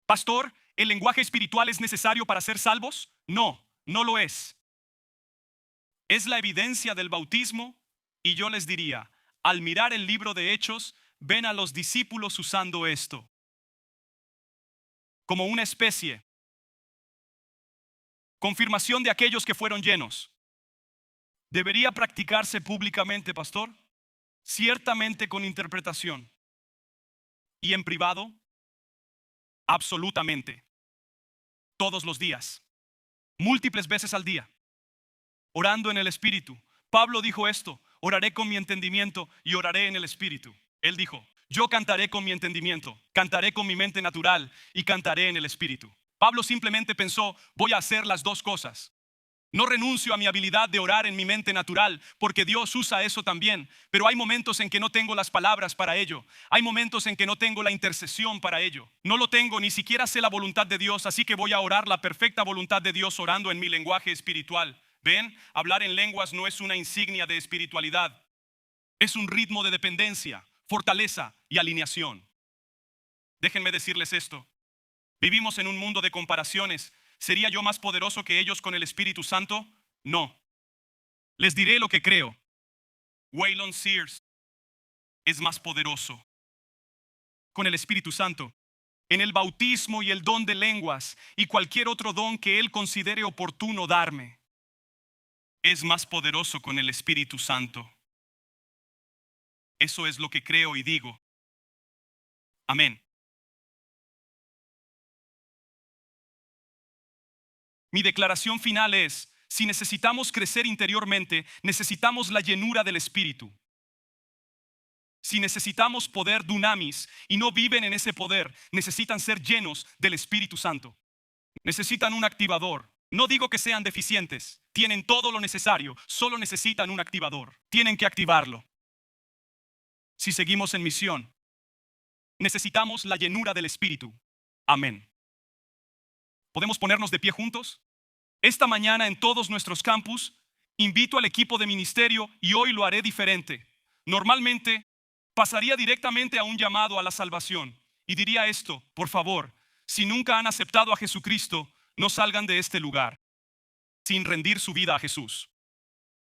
A: Pastor, ¿el lenguaje espiritual es necesario para ser salvos? No, no lo es. Es la evidencia del bautismo, y yo les diría, al mirar el libro de Hechos, ven a los discípulos usando esto como una especie confirmación de aquellos que fueron llenos. ¿Debería practicarse públicamente, pastor? Ciertamente con interpretación. ¿Y en privado? Absolutamente. Todos los días. Múltiples veces al día. Orando en el Espíritu. Pablo dijo esto: oraré con mi entendimiento y oraré en el Espíritu. Él dijo: yo cantaré con mi entendimiento, cantaré con mi mente natural y cantaré en el Espíritu. Pablo simplemente pensó: voy a hacer las dos cosas. No renuncio a mi habilidad de orar en mi mente natural, porque Dios usa eso también, pero hay momentos en que no tengo las palabras para ello. Hay momentos en que no tengo la intercesión para ello. No lo tengo, ni siquiera sé la voluntad de Dios, así que voy a orar la perfecta voluntad de Dios orando en mi lenguaje espiritual. ¿Ven? Hablar en lenguas no es una insignia de espiritualidad. Es un ritmo de dependencia, fortaleza y alineación. Déjenme decirles esto: vivimos en un mundo de comparaciones. ¿Sería yo más poderoso que ellos con el Espíritu Santo? No. Les diré lo que creo. Waylon Sears es más poderoso con el Espíritu Santo, en el bautismo y el don de lenguas y cualquier otro don que él considere oportuno darme. Es más poderoso con el Espíritu Santo. Eso es lo que creo y digo. Amén. Mi declaración final es: si necesitamos crecer interiormente, necesitamos la llenura del Espíritu. Si necesitamos poder dunamis y no viven en ese poder, necesitan ser llenos del Espíritu Santo. Necesitan un activador. No digo que sean deficientes, tienen todo lo necesario, solo necesitan un activador. Tienen que activarlo. Si seguimos en misión, necesitamos la llenura del Espíritu. Amén. ¿Podemos ponernos de pie juntos? Esta mañana en todos nuestros campus, invito al equipo de ministerio y hoy lo haré diferente. Normalmente, pasaría directamente a un llamado a la salvación y diría esto: por favor, si nunca han aceptado a Jesucristo, no salgan de este lugar sin rendir su vida a Jesús.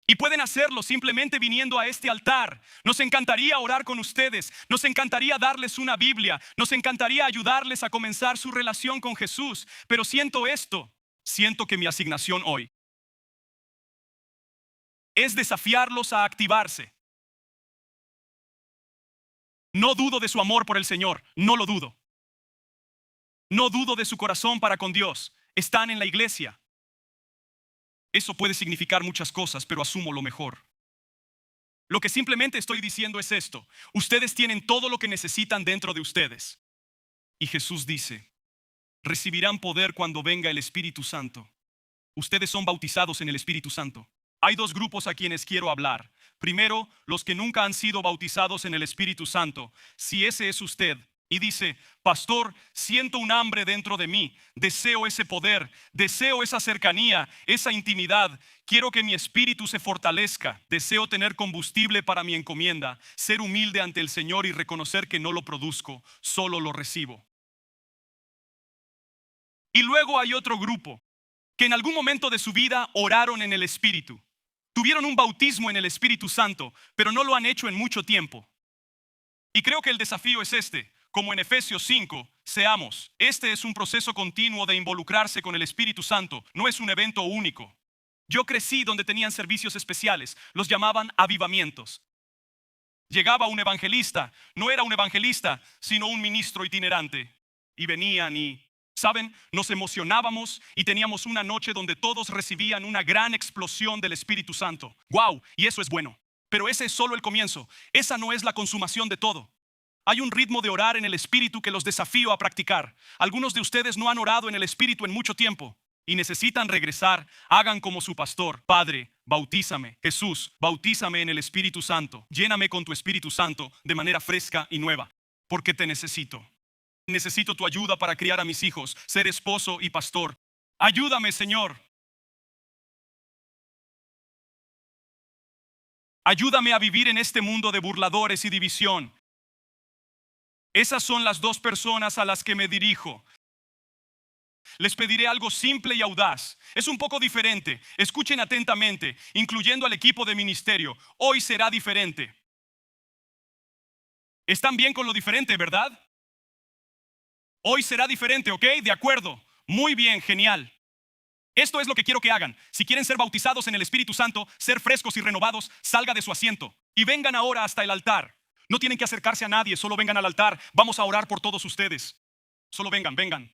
A: Y pueden hacerlo simplemente viniendo a este altar. Nos encantaría orar con ustedes, nos encantaría darles una Biblia, nos encantaría ayudarles a comenzar su relación con Jesús, pero siento que mi asignación hoy es desafiarlos a activarse. No dudo de su amor por el Señor, no lo dudo. No dudo de su corazón para con Dios. Están en la iglesia. Eso puede significar muchas cosas, pero asumo lo mejor. Lo que simplemente estoy diciendo es esto: ustedes tienen todo lo que necesitan dentro de ustedes. Y Jesús dice: recibirán poder cuando venga el Espíritu Santo. Ustedes son bautizados en el Espíritu Santo. Hay dos grupos a quienes quiero hablar. Primero, los que nunca han sido bautizados en el Espíritu Santo. Si ese es usted y dice: pastor, siento un hambre dentro de mí, deseo ese poder, deseo esa cercanía, esa intimidad, quiero que mi espíritu se fortalezca, deseo tener combustible para mi encomienda, ser humilde ante el Señor y reconocer que no lo produzco, solo lo recibo. Y luego hay otro grupo que en algún momento de su vida oraron en el Espíritu, tuvieron un bautismo en el Espíritu Santo, pero no lo han hecho en mucho tiempo. Y creo que el desafío es este: como en Efesios 5, seamos. Este es un proceso continuo de involucrarse con el Espíritu Santo, no es un evento único. Yo crecí donde tenían servicios especiales, los llamaban avivamientos. Llegaba un evangelista, no era un evangelista, sino un ministro itinerante. Y venían y, ¿saben? Nos emocionábamos y teníamos una noche donde todos recibían una gran explosión del Espíritu Santo. ¡Wow! Y eso es bueno. Pero ese es solo el comienzo. Esa no es la consumación de todo. Hay un ritmo de orar en el Espíritu que los desafío a practicar. Algunos de ustedes no han orado en el Espíritu en mucho tiempo y necesitan regresar. Hagan como su pastor. Padre, bautízame. Jesús, bautízame en el Espíritu Santo. Lléname con tu Espíritu Santo de manera fresca y nueva, porque te necesito. Necesito tu ayuda para criar a mis hijos, ser esposo y pastor. Ayúdame, Señor. Ayúdame a vivir en este mundo de burladores y división. Esas son las dos personas a las que me dirijo. Les pediré algo simple y audaz. Es un poco diferente. Escuchen atentamente, incluyendo al equipo de ministerio. Hoy será diferente. ¿Están bien con lo diferente, verdad? Hoy será diferente, ¿ok? De acuerdo. Muy bien, genial. Esto es lo que quiero que hagan. Si quieren ser bautizados en el Espíritu Santo, ser frescos y renovados, salga de su asiento y vengan ahora hasta el altar. No tienen que acercarse a nadie, solo vengan al altar. Vamos a orar por todos ustedes. Solo vengan, vengan.